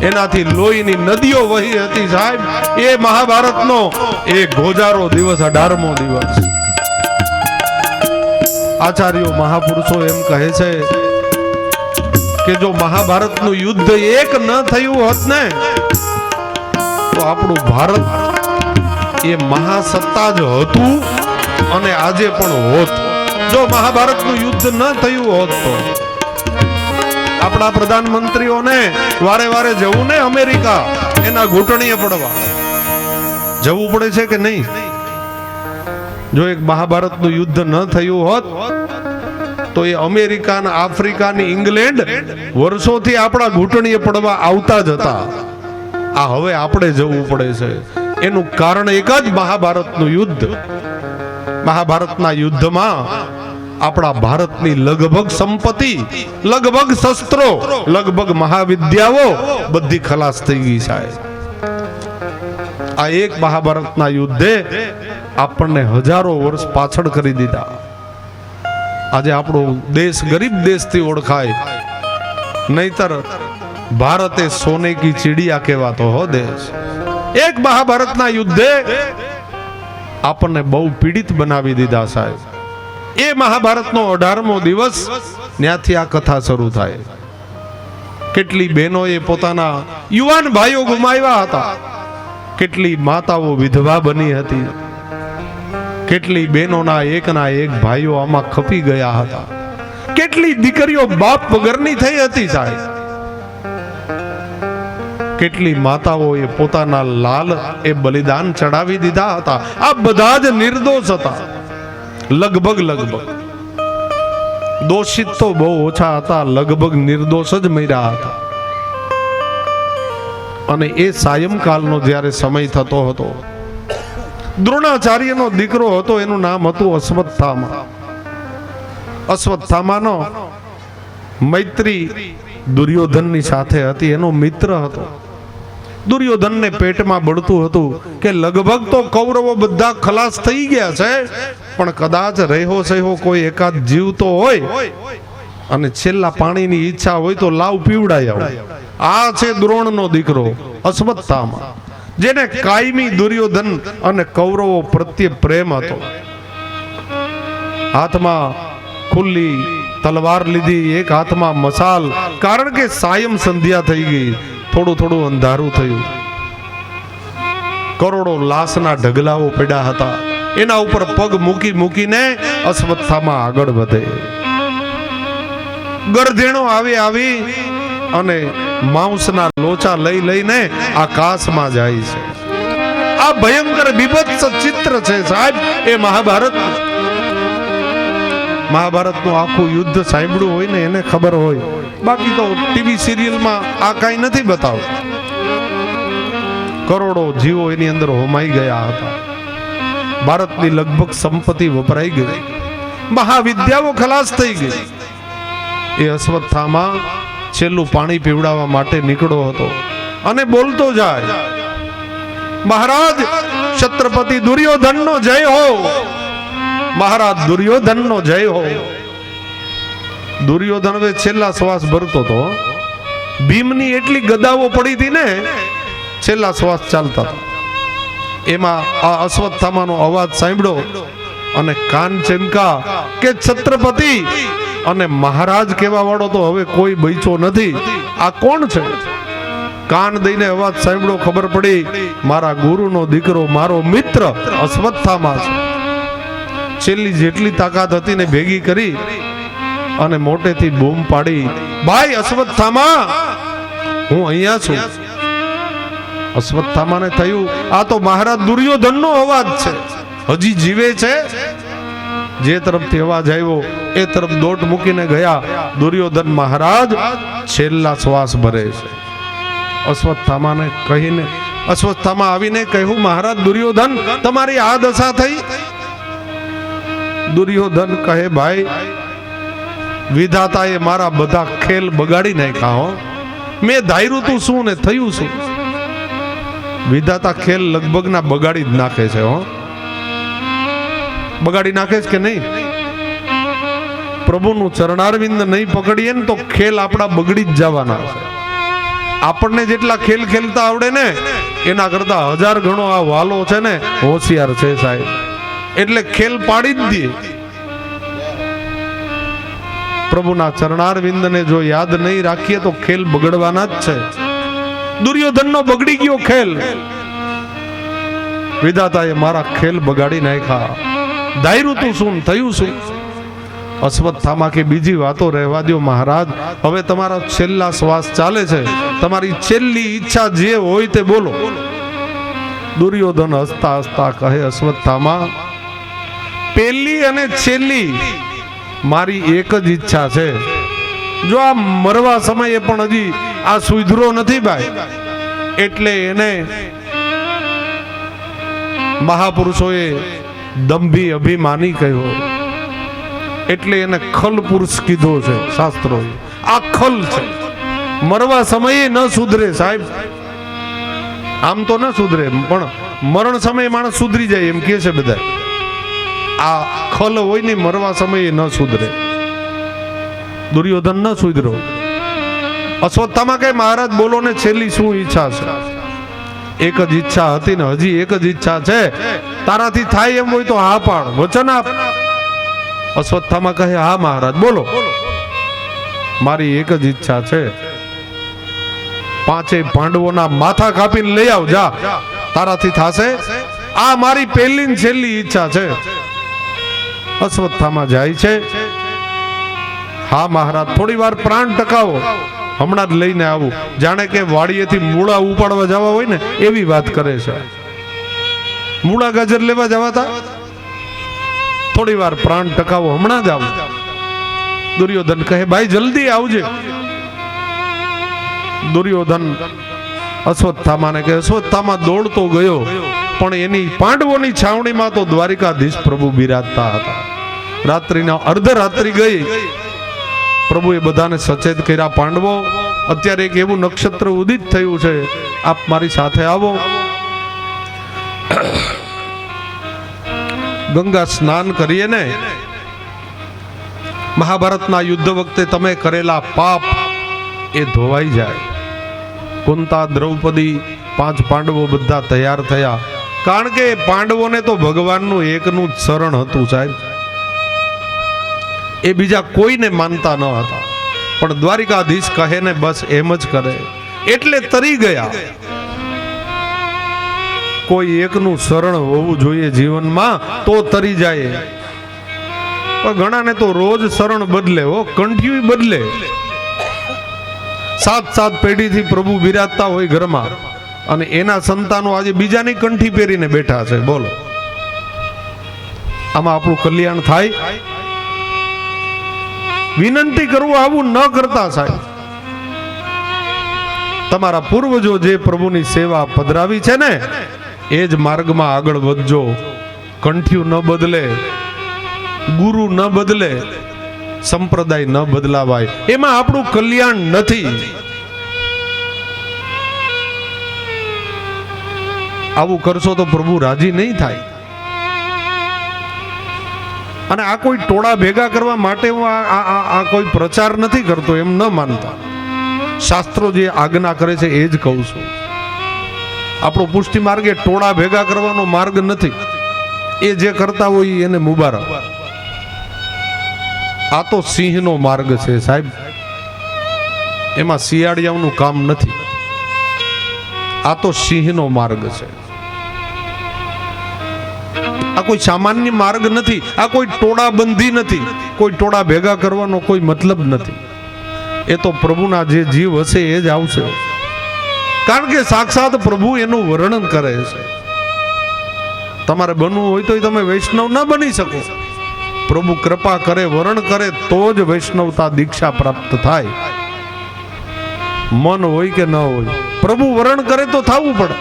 એનાથી લોહીની નદીઓ વહી હતી સાહેબ. એ મહાભારતનો એ ગોજારો દિવસ 18મો દિવસ. આચાર્યો મહાપુરુષો એમ કહે છે કે જો મહાભારતનું યુદ્ધ એક ન થયું હોત ને તો આપણું ભારત એ મહાસત્તા જ હતું અને આજે પણ હોત. જો મહાભારતનું યુદ્ધ ન થયું હોત તો આપણા પ્રધાનમંત્રીઓને વારે વારે જવું ને અમેરિકા એના ઘૂંટણીએ પડવા જવું પડે છે કે નહીં? જો એક મહાભારતનું યુદ્ધ ન થયું હોત તો એ અમેરિકા, આફ્રિકા, ઇંગ્લેન્ડ વર્ષોથી આપણા ઘૂંટણીએ પડવા આવતા જ હતા. આ હવે આપણે જવું પડે છે. એનું કારણ એક જ મહાભારતનું યુદ્ધ. મહાભારતના યુદ્ધમાં આપણા ભારતની લગભગ સંપત્તિ, લગભગ શસ્ત્રો, લગભગ મહાવિદ્યાઓ બધી ખલાસ થઈ ગઈ સાહેબ. આ એક મહાભારતના યુદ્ધે આપણને હજારો વર્ષ પાછળ કરી દીધા. આજે આપણો દેશ ગરીબ દેશથી ઓળખાય, નહીતર ભારતે સોને કી ચીડિયા કહેવાતો હો દેશ. એક મહાભારતના યુદ્ધે આપણને બહુ પીડિત બનાવી દીધા સાહેબ. એ મહાભારતનો 18મો દિવસ, ત્યાંથી આ કથા શરૂ થાય. કેટલી બહેનોએ પોતાના યુવાન ભાઈઓ ગુમાવ્યા હતા, કેટલી માતાઓ વિધવા બની હતી, કેટલી બહેનોના એકના એક ભાઈઓ આમાં ખપી ગયા હતા, કેટલી દીકરીઓ બાપ વગરની થઈ હતી સાહેબ. કેટલી માતાઓએ પોતાના લાલ એ બલિદાન ચડાવી દીધા હતા. આ બધા જ નિર્દોષ હતા. લગભગ દોષિત તો બહુ ઓછા હતા, લગભગ નિર્દોષ જ મર્યા હતા. અને એ સાયંકાલનો જ્યારે સમય થતો હતો, દ્રોણાચાર્યનો દીકરો હતો, એનું નામ હતું અશ્વત્થામા. અશ્વત્થામાનો મૈત્રી દુર્યોધનની સાથે હતી, એનો મિત્ર હતો. દુર્યોધનને પેટમાં બળતું હતું કે લગભગ તો કૌરવો બધા ખલાસ થઈ ગયા છે, પણ કદાચ રહેવો સહેવો કોઈ એકાદ જીવ તો હોય અને છેલ્લા પાણીની ઈચ્છા હોય તો લાવ પીવડાય. આ છે દ્રોણનો દીકરો અશ્વત્થામા, જેને કાયમી દુર્યોધન અને કૌરવો પ્રત્યે પ્રેમ હતો. હાથમાં ખુલ્લી તલવાર લીધી, એક હાથમાં મસાલ, કારણ કે સાયમ સંધ્યા થઈ ગઈ, થોડું અંધારું થયું. કરોડો લાશના ઢગલાઓ પડ્યા હતા. એના ઉપર પગ મૂકીને અશ્વત્થામા આગળ વધે. ગરધેણો આવી અને માંસના લોચા લઈને આકાશમાં જાય છે. આ ભયંકર બીભત્સ ચિત્ર છે સાહેબ. એ મહાભારતનું આખું યુદ્ધ સાંભળ્યું હોય ને એને ખબર હોય, બાકી તો ટીવી સિરિયલમાં આ કાંઈ નથી બતાવતા. કરોડો જીવો એની અંદર હોમાઈ ગયા હતા. ભારતની લગભગ સંપત્તિ વપરાઈ ગઈ, મહાવિદ્યાઓ ખલાસ થઈ ગઈ. એ અશ્વત્થામા છેલ્લું પાણી પીવડાવવા માટે નીકળ્યો હતો અને બોલતો જાય, મહારાજ છત્રપતિ દુર્યોધનનો જય હો, મહારાજ દુર્યોધનનો જય હો. દુર્યોધન હવે છેલ્લા શ્વાસ ભરતો હતો. ભીમની એટલી ગદાઓ પડી હતી ને, છેલ્લા શ્વાસ ચાલતા હતા. એમાં આ અશ્વત્થામાનો અવાજ સાંભળ્યો અને કાન ચમકા કે છત્રપતિ અને મહારાજ કહેવા વાળો તો હવે કોઈ બચ્યો નથી. આ કોણ છે? કાન દઈને અવાજ સાંભળ્યો, ખબર પડી મારા ગુરુનો દીકરો, મારો મિત્ર અશ્વત્થામા છે. છેલ્લી જેટલી તાકાત હતી ને ભેગી કરી અને મોટેથી બૂમ પાડી, ભાઈ અશ્વત્થામા, હું અહીંયા છું. અશ્વત્થામાને થયું આ તો મહારાજ દુર્યોધનનો અવાજ છે, હજી જીવે છે. જે તરફથી અવાજ આવ્યો એ તરફ દોટ મૂકીને ગયા. દુર્યોધન મહારાજ છેલ્લા શ્વાસ ભરે છે. અશ્વત્થામાને કહીને અશ્વત્થામા આવીને કહ્યું, મહારાજ દુર્યોધન, તમારી આ દશા થઈ. દુર્યોધન કહે, ભાઈ વિધાતાએ મારા બધા ખેલ બગાડી નાખ્યા હો. મેં ધાર્યું તું શું ને થયું શું. વિધાતા ખેલ લગભગના બગાડી જ નાખે છે હો. બગાડી નાખે છે કે નહીં? પ્રભુનું ચરણારવિંદ નહીં પકડીએ ને તો ખેલ આપણા બગડી જ જવાના છે. આપણને જેટલા ખેલ ખેલતા આવડે ને એના કરતા 1000 ગણો આ વાલો છે ને હોશિયાર છે સાહેબ. એટલે ખેલ પાડી જ દે. પ્રભુના ચરણારવિંદને જો યાદ નહીં રાખીએ તો ખેલ બગડવાના જ છે. દુર્યોધનનો બગડી ગયો ખેલ. વિધાતાએ મારા ખેલ બગાડી નાખ્યા. ધાર્યું તું શું થયું શું. અશ્વત્થામા કે બીજી વાતો રહેવા દો મહારાજ, હવે તમારા છેલ્લા શ્વાસ ચાલે છે, તમારી છેલ્લી ઈચ્છા જે હોય તે બોલો. દુર્યોધન હસતા હસતા કહે, અશ્વત્થામા, પહેલી અને છેલ્લી મારી એક જ ઈચ્છા છે. જો આ મરવા સમયે પણ હજી આ સુધરો નથી ભાઈ, એટલે એને મહાપુરુષોએ દંભી અભિમાની કહ્યો, એટલે એને ખલ પુરુષ કીધો છે શાસ્ત્રોએ. આ ખલ છે, મરવા સમયે ન સુધરે સાહેબ. આમ તો ન સુધરે પણ મરણ સમયે માણસ સુધરી જાય એમ કહે છે બધા. આ ખલ હોય ને મરવા સમયે ન સુધરે. દુર્યોધન ન સુધરો. અશ્વત્થામા કહે, મહારાજ બોલો ને છેલ્લી શું ઈચ્છા છે. એક જ ઈચ્છા હતી ને હજી એક જ ઈચ્છા છે. તારાથી થાય એમ હોય તો હા પાડ, વચન આપ. અશ્વત્થામા કહે, હા મહારાજ બોલો. મારી એક જ ઈચ્છા છે, 5 પાંડવોના માથા કાપીને લઈ આવ જા. તારાથી થાશે? આ મારી પહેલી ને છેલ્લી ઈચ્છા છે. અશ્વત્થામા જાય છે. હા મહારાજ, થોડી વાર પ્રાણ ટકાવો, હમણાં જ લઈને આવું. જાણે કે વાડીએથી મૂળા ઉપાડવા જવા હોય ને એવી વાત કરે છે. મૂળા ગાજર લેવા જવાતા? થોડી વાર પ્રાણ ટકાવો, હમણાં જ આવું. દુર્યોધન કહે, ભાઈ જલ્દી આવજે. દુર્યોધન અશ્વત્થામાને કહે, અશ્વત્થામા દોડતો ગયો, પણ એની પાંડવોની છાવણીમાં તો દ્વારિકાધીશ પ્રભુ બિરાજતા હતા. રાત્રિના અર્ધરાત્રિ ગઈ. પ્રભુએ બધાને સચેત કર્યા, પાંડવો અત્યારે એક એવું નક્ષત્ર ઉદિત થયું છે, આપ મારી સાથે આવો. ગંગા સ્નાન કરીએ ને. મહાભારતના યુદ્ધ વખતે તમે કરેલા પાપ એ ધોવાઈ જાય. કુંતા, દ્રૌપદી, 5 પાંડવો બધા તૈયાર થયા, કારણ કે પાંડવોને તો ભગવાનનું એકનું જ શરણ હતું સાહેબ. એ બીજા કોઈને માનતા ન હતા, પણ દ્વારિકાધીશ કહે ને બસ એમ જ કરે, એટલે તરી ગયા. કોઈ એકનું શરણ હોવું જોઈએ જીવનમાં, તો તરી જાય. પણ ઘણાને તો રોજ શરણ બદલે હો, કંઠિયું બદલે. 7 પેઢીથી પ્રભુ બિરાજતા હોય ઘરમાં, અને એના સંતાનો આજે બીજાની કંઠી પહેરીને બેઠા છે. બોલો, આમાં આપણું કલ્યાણ થાય? વિનંતી કરવું આવું ન કરતા સાહેબ. તમારા પૂર્વજો જે પ્રભુની સેવા પધરાવી છે ને એ જ માર્ગમાં આગળ વધજો. કંઠિયું ન બદલે, ગુરુ ન બદલે, સંપ્રદાય ન બદલાવાય, એમાં આપણું કલ્યાણ નથી. આવું કરશો તો પ્રભુ રાજી નહીં થાય. અને આ કોઈ ટોળા ભેગા કરવા માટે હું આ કોઈ પ્રચાર નથી કરતો એમ ન માનતા. શાસ્ત્રો જે આજ્ઞા કરે છે એ જ કહું છું. આપણો પુષ્ટિ માર્ગ એ ટોળા ભેગા કરવાનો માર્ગ નથી. એ જે કરતા હોય એને મુબારક. આ તો સિંહનો માર્ગ છે સાહેબ, એમાં શિયાળિયાનું કામ નથી. આ તો સિંહનો માર્ગ છે. આ કોઈ સામાન્ય માર્ગ નથી. આ કોઈ ટોળાબંધી નથી, કોઈ ટોળા ભેગા કરવાનો કોઈ મતલબ નથી. એ તો પ્રભુના જે જીવ હશે એ જ આવશે, કારણ કે સાક્ષાત પ્રભુ એનું વર્ણન કરે છે. તમારે બનવું હોય તો તમે વૈષ્ણવ ન બની શકો. પ્રભુ કૃપા કરે, વર્ણન કરે તો જ વૈષ્ણવતા દીક્ષા પ્રાપ્ત થાય. મન હોય કે ન હોય, પ્રભુ વર્ણન કરે તો થવું પડે.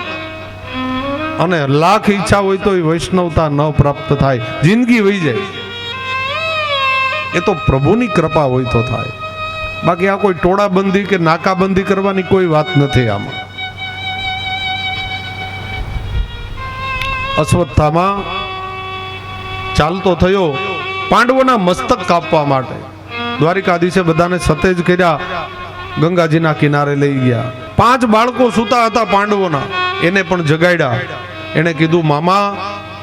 અને લાખ ઈચ્છા હોય તો એ વૈષ્ણવતા ન પ્રાપ્ત થાય, જિંદગી વહી જાય. એ તો પ્રભુની કૃપા હોય તો થાય. બાકી આ કોઈ ટોળાબંધી કે નાકાબંધી કરવાની કોઈ વાત નથી આમાં. અશ્વત્થામા ચાલતો થયો પાંડવોના મસ્તક કાપવા માટે. દ્વારિકાધીશે બધાને સતેજ કર્યા, ગંગાજીના કિનારે લઈ ગયા. 5 બાળકો સૂતા હતા પાંડવોના, એને પણ જગાડ્યા. એને કીધું મામા,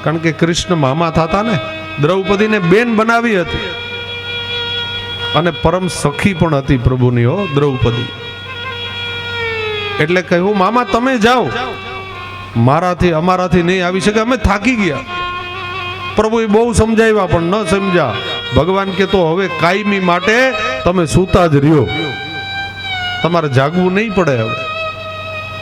કારણ કે કૃષ્ણ મામા થતા ને, દ્રૌપદીને બેન બનાવી હતી અને પરમ સખી પણ હતી પ્રભુની હો દ્રૌપદી. એટલે કહ્યું મામા તમે જાઓ, અમારાથી નહીં આવી શકે, અમે થાકી ગયા. પ્રભુએ બહુ સમજાવ્યા પણ ન સમજ્યા. ભગવાન કે તો હવે કાયમી માટે તમે સૂતા જ રહ્યો, તમારે જાગવું નહીં પડે. હવે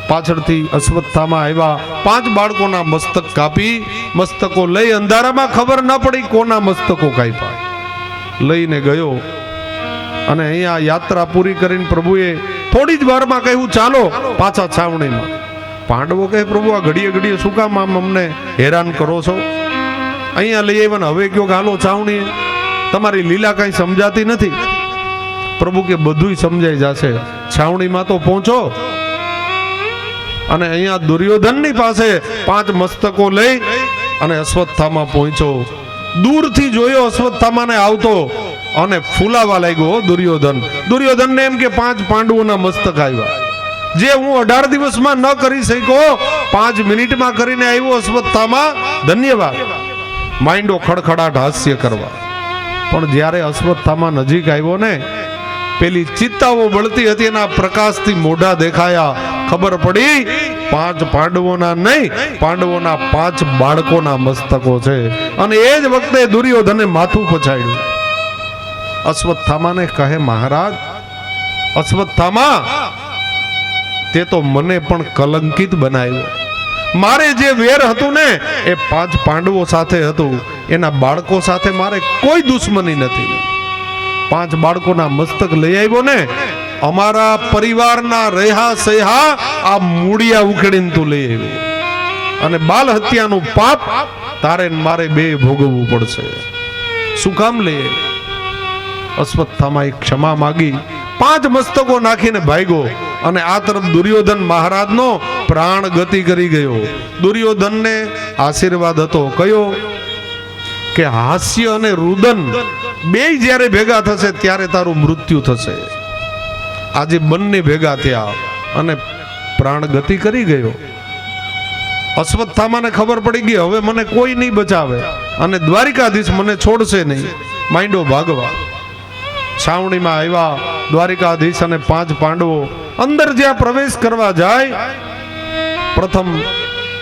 પાછળથી અશ્વત્થામા આવ્યા, 5 બાળકોના મસ્તક કાપી, મસ્તકો લઈ અંધારામાં ખબર ન પડી કોના મસ્તકો કાપ્યા, લઈને ગયો. અને અહીંયા યાત્રા પૂરી કરીને પ્રભુએ થોડી જ વારમાં કહ્યું ચાલો પાછા છાવણીમાં. પાંડવો કહે પ્રભુ આ ઘડીએ ઘડીએ શું કામ આમ અમને હેરાન કરો છો? અહીંયા લઈ આવ્યા, હવે કયો હાલો છાવણી, તમારી લીલા કઈ સમજાતી નથી. પ્રભુ કે બધુંય સમજાઈ જશે, છાવણીમાં તો પહોંચો. અને અહીંયા દુર્યોધનની પાસે 5 મસ્તકો લઈ અને અશ્વત્થામા પહોંચ્યો. દૂરથી જોયો અશ્વત્થામાને આવતો અને ફૂલાવા લાગ્યો દુર્યોધનને એમ કે 5 પાંડવોના મસ્તક આવ્યા, જે હું 18 દિવસમાં ન કરી શક્યો 5 મિનિટમાં કરીને આવ્યો અશ્વત્થામા, ધન્યવાદ. માંડો ખડખડાટ હાસ્ય કરવા. પણ જ્યારે અશ્વત્થામા નજીક આવ્યો ને, પેલી ચિત્તાઓ બળતી હતી, એના પ્રકાશથી મોઢા દેખાયા. ખબર પડી 5 પાંડવોના નહીં, પાંડવોના 5 બાળકોના મસ્તકો છે. અને એ જ વખતે દુર્યોધને માથું પછાડ્યું. અશ્વત્થામાને કહે મહારાજ, અશ્વત્થામા તે તો મને પણ કલંકિત બનાવ્યો. મારે જે વેર હતું ને એ 5 પાંડવો સાથે હતું, એના બાળકો સાથે મારે કોઈ દુશ્મની નથી. 5 બાળકોના મસ્તક લઈ આવ્યો ને, અમારા પરિવારના રહ્યા સહા આ મૂળિયા ઉખેડીને તું લઈ આવ્યો. અને બાલ હત્યાનું પાપ તારે મારે બે ભોગવવું પડશે. શું કામ લઈ આવ્યો? અશ્વત્થામાએ ક્ષમા માગી, 5 મસ્તકો નાખીને ભાગ્યો. અને આ તરફ દુર્યોધન મહારાજનો પ્રાણ ગતિ કરી ગયો. દુર્યોધનને આશીર્વાદ હતો કયો કે હાસ્ય અને રુદન બેય જ્યારે ભેગા થશે ત્યારે તારું મૃત્યુ થશે. આજે બંને ભેગા થયા અને પ્રાણ ગતિ કરી ગયો. અશ્વત્થામાને ખબર પડી ગઈ હવે મને કોઈ નહીં બચાવે અને દ્વારિકાધીશ મને છોડશે નહીં. માંડો ભાગવા. છાવણીમાં આવ્યા દ્વારિકાધીશ અને 5 પાંડવો. અંદર જ્યાં પ્રવેશ કરવા જાય, પ્રથમ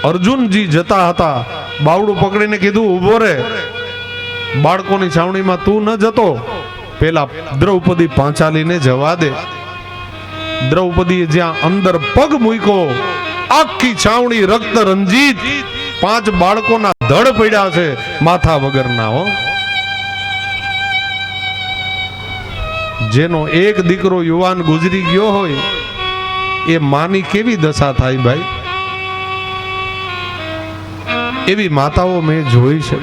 અર્જુનજી જતા હતા, બાવડું પકડીને કીધું ઉભો રે, બાળકોની છાવણીમાં તું ન જતો, પેલા દ્રૌપદી પાંચાલીને જવા દે. દ્રૌપદીએ જ્યાં અંદર પગ મૂક્યો, આખી છાવણી રક્ત રંજીત, 5 બાળકોના ધડ પડ્યા છે માથા વગરના. હો, જેનો એક દીકરો યુવાન ગુજરી ગયો હોય એ માની કેવી દશા થાય ભાઈ? એવી માતાઓ મેં જોઈ છે,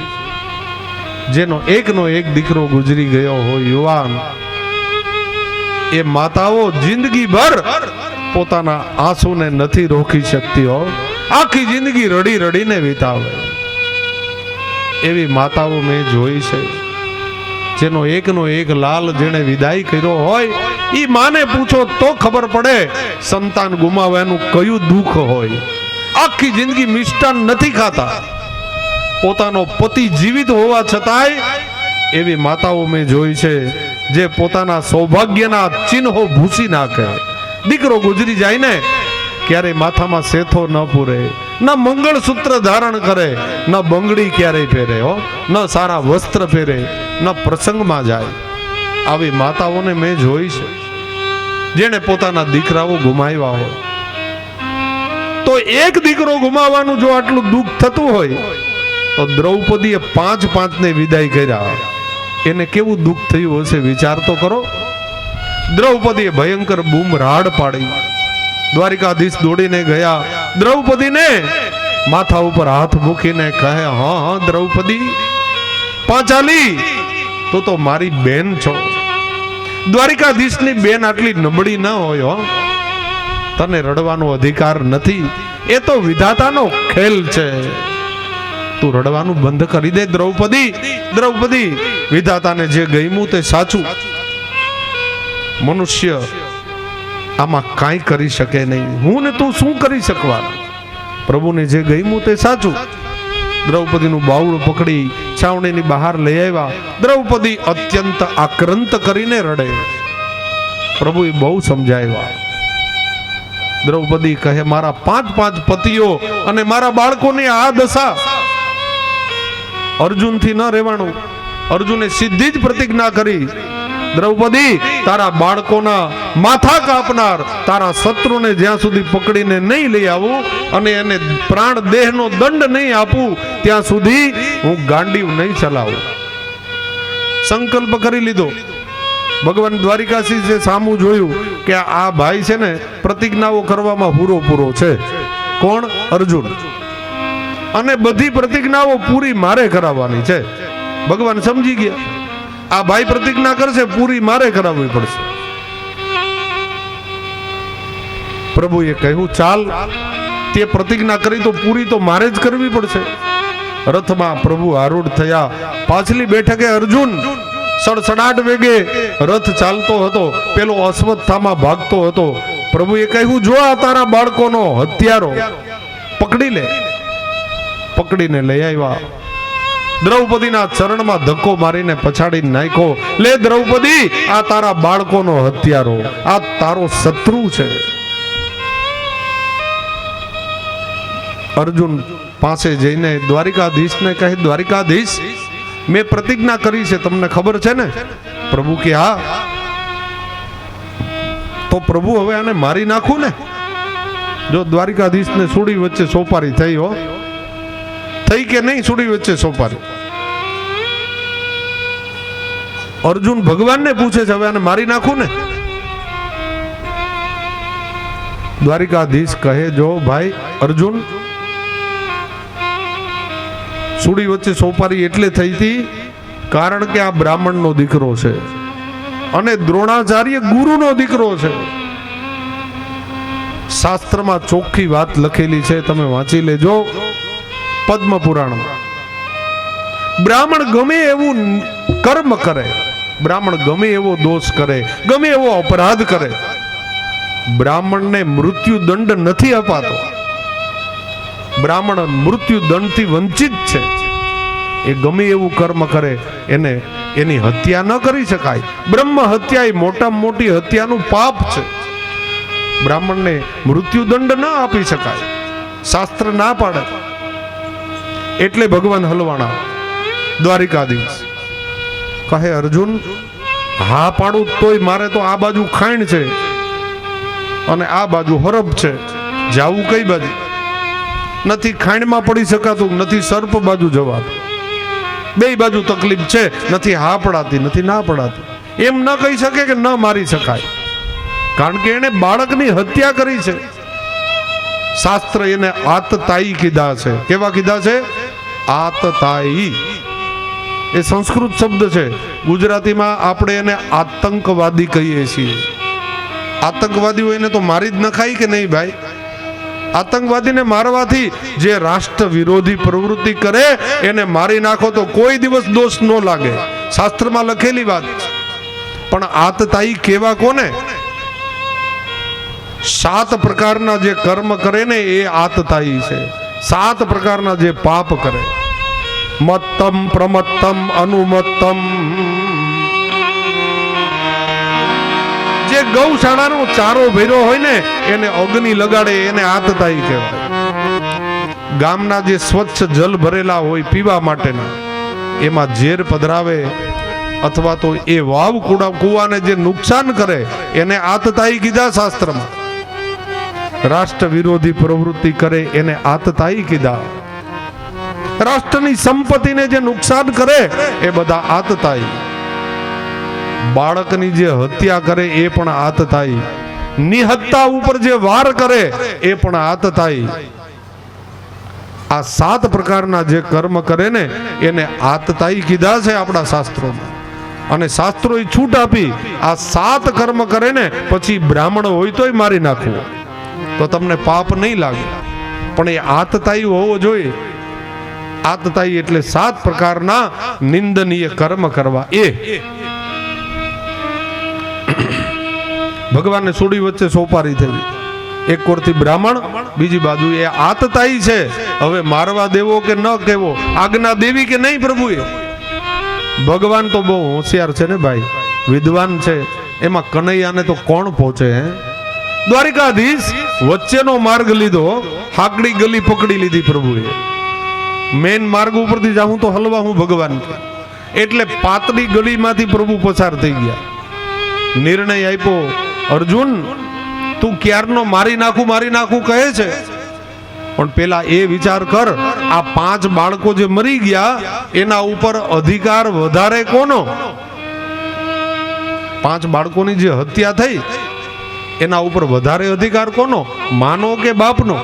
જેનો એકનો એક દીકરો ગુજરી ગયો હોય યુવાન, એ માતાઓ જિંદગીભર પોતાના આંસુને નથી રોકી શકતી. હો, આખી જિંદગી રડી રડીને વિતાવે. એવી માતાઓ મેં જોઈ છે, જેનો એકનો એક લાલ જેને વિદાય કર્યો હોય, ઈ માને પૂછો તો ખબર પડે સંતાન ગુમાવવાનું કયું દુઃખ હોય. આખી જિંદગી મિષ્ટાન નથી ખાતા, પોતાનો પતિ જીવિત હોવા છતાંય એવી માતાઓ મેં જોઈ છે, જે પોતાના સૌભાગ્યના ચિહ્નો ભૂસી નાખે. દીકરો ગુજરી જાય ને ક્યારે માથામાં સેથો ન પૂરે, ન મંગળસૂત્ર ધારણ કરે, ન બંગડી ક્યારેય પહેરે, હો, ન સારા વસ્ત્ર પહેરે, ન પ્રસંગમાં જાય. આવી માતાઓને મેં જોઈ છે, જેણે પોતાના દીકરાઓ ગુમાવ્યા હોય. તો એક દીકરો ગુમાવવાનું જો આટલું દુઃખ થતું હોય, તો દ્રૌપદીએ 5 ને વિદાય કર્યા. એને કેવું દુઃખ થયું હશે વિચાર તો કરો. દ્રૌપદીએ ભયંકર બૂમરાડ પાડી. દ્વારિકાધીશ દોડીને ગયા. દ્રૌપદીને માથા ઉપર હાથ મૂકીને કહે, હા દ્રૌપદી, પાંચાલી, તું તો મારી બેન છો. દ્વારિકાધીશની બેન આટલી નબળી ન હોય હો. તને રડવાનો અધિકાર નથી. એ તો વિધાતાનો ખેલ છે. તું રડવાનું બંધ કરી દે દ્રૌપદી. દ્રૌપદી, વિધાતાને જે ગમ્યું તે સાચું. મનુષ્ય આમાં કાંઈ કરી શકે નહીં. હું ને તું શું કરી શકવા? પ્રભુને જે ગમ્યું તે સાચું. દ્રૌપદીનું બાવળું પકડી છાવણીની બહાર લઈ આવ્યા. દ્રૌપદી અત્યંત આક્રાંત કરીને રડે. પ્રભુએ બહુ સમજાવ્યા. દ્રૌપદી કહે, મારા 5 પતિઓ અને મારા બાળકોની આ દશા. અર્જુનથી ન રહેવાનું. અર્જુને સીધી જ પ્રતિજ્ઞા કરી, દ્રૌપદી, તારા બાળકોના માથા કાપનાર તારા શત્રુને જ્યાં સુધી પકડીને નહીં લઈ આવું અને એને પ્રાણ દેહનો દંડ નહીં આપું, ત્યાં સુધી હું ગાંડીવ નહીં ચલાવું. સંકલ્પ કરી લીધો. ભગવાન દ્વારિકાધીશે સામું જોયું કે આ ભાઈ છે ને પ્રતિજ્ઞાઓ કરવામાં પૂરો છે. કોણ? અર્જુન. અને બધી પ્રતિજ્ઞાઓ પૂરી મારે કરાવવાની છે. ભગવાન સમજી ગયા, આ ભાઈ પ્રતિજ્ઞા કરશે, પૂરી મારે કરાવવી પડશે. પ્રભુએ કહ્યું, ચાલ, તે પ્રતિજ્ઞા કરી તો પૂરી તો મારે જ કરવી પડશે. રથમાં પ્રભુ આરૂઢ થયા. પાછલી બેઠકે અર્જુન સડસડાટ વેગે રથ ચાલતો હતો. પેલો અશ્વત્થામા ભાગતો હતો. પ્રભુએ કહ્યું, જો આ તારા બાળકોનો હત્યારો, પકડી લે. પકડીને લઈ આવ્યા. દ્રૌપદીના ચરણમાં ધક્કો મારીને પછાડી નાખ્યો. લે દ્રૌપદી, આ તારા બાળકોનો હત્યારો, આ તારો શત્રુ છે. અર્જુન પાસે જઈને દ્વારિકાધીશને કહે, દ્વારિકાધીશ, મેં પ્રતિજ્ઞા કરી છે, તમને ખબર છે ને? પ્રભુ કે હા. તો પ્રભુ હવે આને મારી નાખું ને? જો દ્વારિકાધીશને સુડી વચ્ચે સોપારી થઈ હો. થઈ કે નહીં સુડી વચ્ચે સોપારી? અર્જુન ભગવાનને પૂછે છે, હવે આને મારી નાખું ને? દ્વારિકાધીશ કહે, જો ભાઈ અર્જુન, સુડી વચ્ચે સોપારી એટલે થઈ હતી કારણ કે આ બ્રાહ્મણનો દીકરો છે અને દ્રોણાચાર્ય ગુરુનો દીકરો છે. શાસ્ત્રમાં ચોખ્ખી વાત લખેલી છે, તમે વાંચી લેજો. પદ્મ પુરાણમાં બ્રાહ્મણ ગમે એવું કર્મ કરે, બ્રાહ્મણ ગમે એવો દોષ કરે, ગમે એવો અપરાધ કરે, બ્રાહ્મણને મૃત્યુ દંડ નથી અપાતો. બ્રાહ્મણ મૃત્યુ દંડથી વંચિત છે. એ ગમે એવું કર્મ કરે એને એની હત્યા ન કરી શકાય. બ્રહ્મ હત્યા એ મોટામાં મોટી હત્યાનું પાપ છે. બ્રાહ્મણને મૃત્યુ દંડ ન આપી શકાય, શાસ્ત્ર ના પાડે. એટલે ભગવાન હલવાણા દ્વારિકાધીશ કહે, અર્જુન, હા પાડું તોય મારે તો આ બાજુ ખાણ છે અને આ બાજુ હરબ છે. જાવું કઈ બાજુ? નથી ખાણમાં પડી શકાતું, નથી સર્પ બાજુ જવાતું. બે બાજુ તકલીફ છે, નથી હા પડાતી, નથી ના પડાતી. એમ ન કહી શકે કે ન મારી શકાય, કારણ કે એને બાળકની હત્યા કરી છે. શાસ્ત્ર એને આતતાઈ કીધા છે. કેવા કીધા છે? આતતાઈ. એ સંસ્કૃત શબ્દ છે. ગુજરાતીમાં આપણે એને આતંકવાદી કહીએ છીએ. આતંકવાદીઓ એને તો મારી જ નખાય કે નહીં ભાઈ? આતંકવાદીને મારવાથી જે રાષ્ટ્ર વિરોધી પ્રવૃત્તિ કરે એને મારી નાખો તો કોઈ દિવસ દોષ ન લાગે. શાસ્ત્રમાં લખેલી વાત. પણ આતતાઈ કેવા કોને? 7 પ્રકારના જે કર્મ કરે ને એ આતતાઈ છે. 7 પ્રકારના જે પાપ કરે, મત્તમ, પ્રમત્તમ, અનુમત્તમ. જે ગૌશાળાનો ચારો ભર્યો હોય ને એને અગ્નિ લગાડે, એને આતતાઈ કહેવાય. ગામના જે સ્વચ્છ જલ ભરેલા હોય પીવા માટેના, એમાં ઝેર પધરાવે, અથવા તો એ વાવ કુવાને જે નુકસાન કરે એને આતતાઈ કીધા શાસ્ત્રમાં. રાષ્ટ્ર વિરોધી પ્રવૃત્તિ કરે એને આતતાઈ કીધા. રાષ્ટ્રની સંપત્તિને જે નુકસાન કરે એ બધા આતતાઈ. બાળકની જે હત્યા કરે એ પણ આતતાઈ. નિહત્તા ઉપર જે વાર કરે એ પણ આતતાઈ. આ 7 પ્રકારના જે કર્મ કરે ને એને આતતાઈ કીધા છે આપણા શાસ્ત્રોમાં. અને શાસ્ત્રોએ છૂટ આપી આ 7 કર્મ કરે ને પછી બ્રાહ્મણ હોય તોય મારી નાખવું તો તમને પાપ નહીં લાગે, પણ એ આતતાઈ હોવો જોઈએ. આતતાઈ એટલે 7 પ્રકારના નિંદનીય કર્મ કરવા. એ ભગવાનને સુડી વચ્ચે સોપારી થઈ, એક કોરથી બ્રાહ્મણ, બીજી બાજુ એ આતતાઈ છે. હવે મારવા દેવો કે ન કેવો, આજ્ઞા દેવી કે નહીં પ્રભુએ. ભગવાન તો બહુ હોશિયાર છે ને ભાઈ, વિદ્વાન છે. એમાં કનૈયાને તો કોણ પહોંચે હે? દ્વારિકાધીશ વચ્ચેનો માર્ગ લીધો, હાકડી ગલી પકડી લીધી પ્રભુએ. મેન માર્ગ ઉપરથી જાઉં તો હલવા હું ભગવાન, એટલે પાતળી ગલીમાંથી પ્રભુ પસાર થઈ ગયા. નિર્ણય આપ્યો, અર્જુન તું ક્યારનો મારી નાખું કહે છે, પણ પેલા એ વિચાર કર, આ 5 બાળકો જે મરી ગયા એના ઉપર અધિકાર વધારે કોનો? 5 બાળકોની જે હત્યા થઈ એના ઉપર વધારે અધિકાર કોનો? માનો કે બાપનો?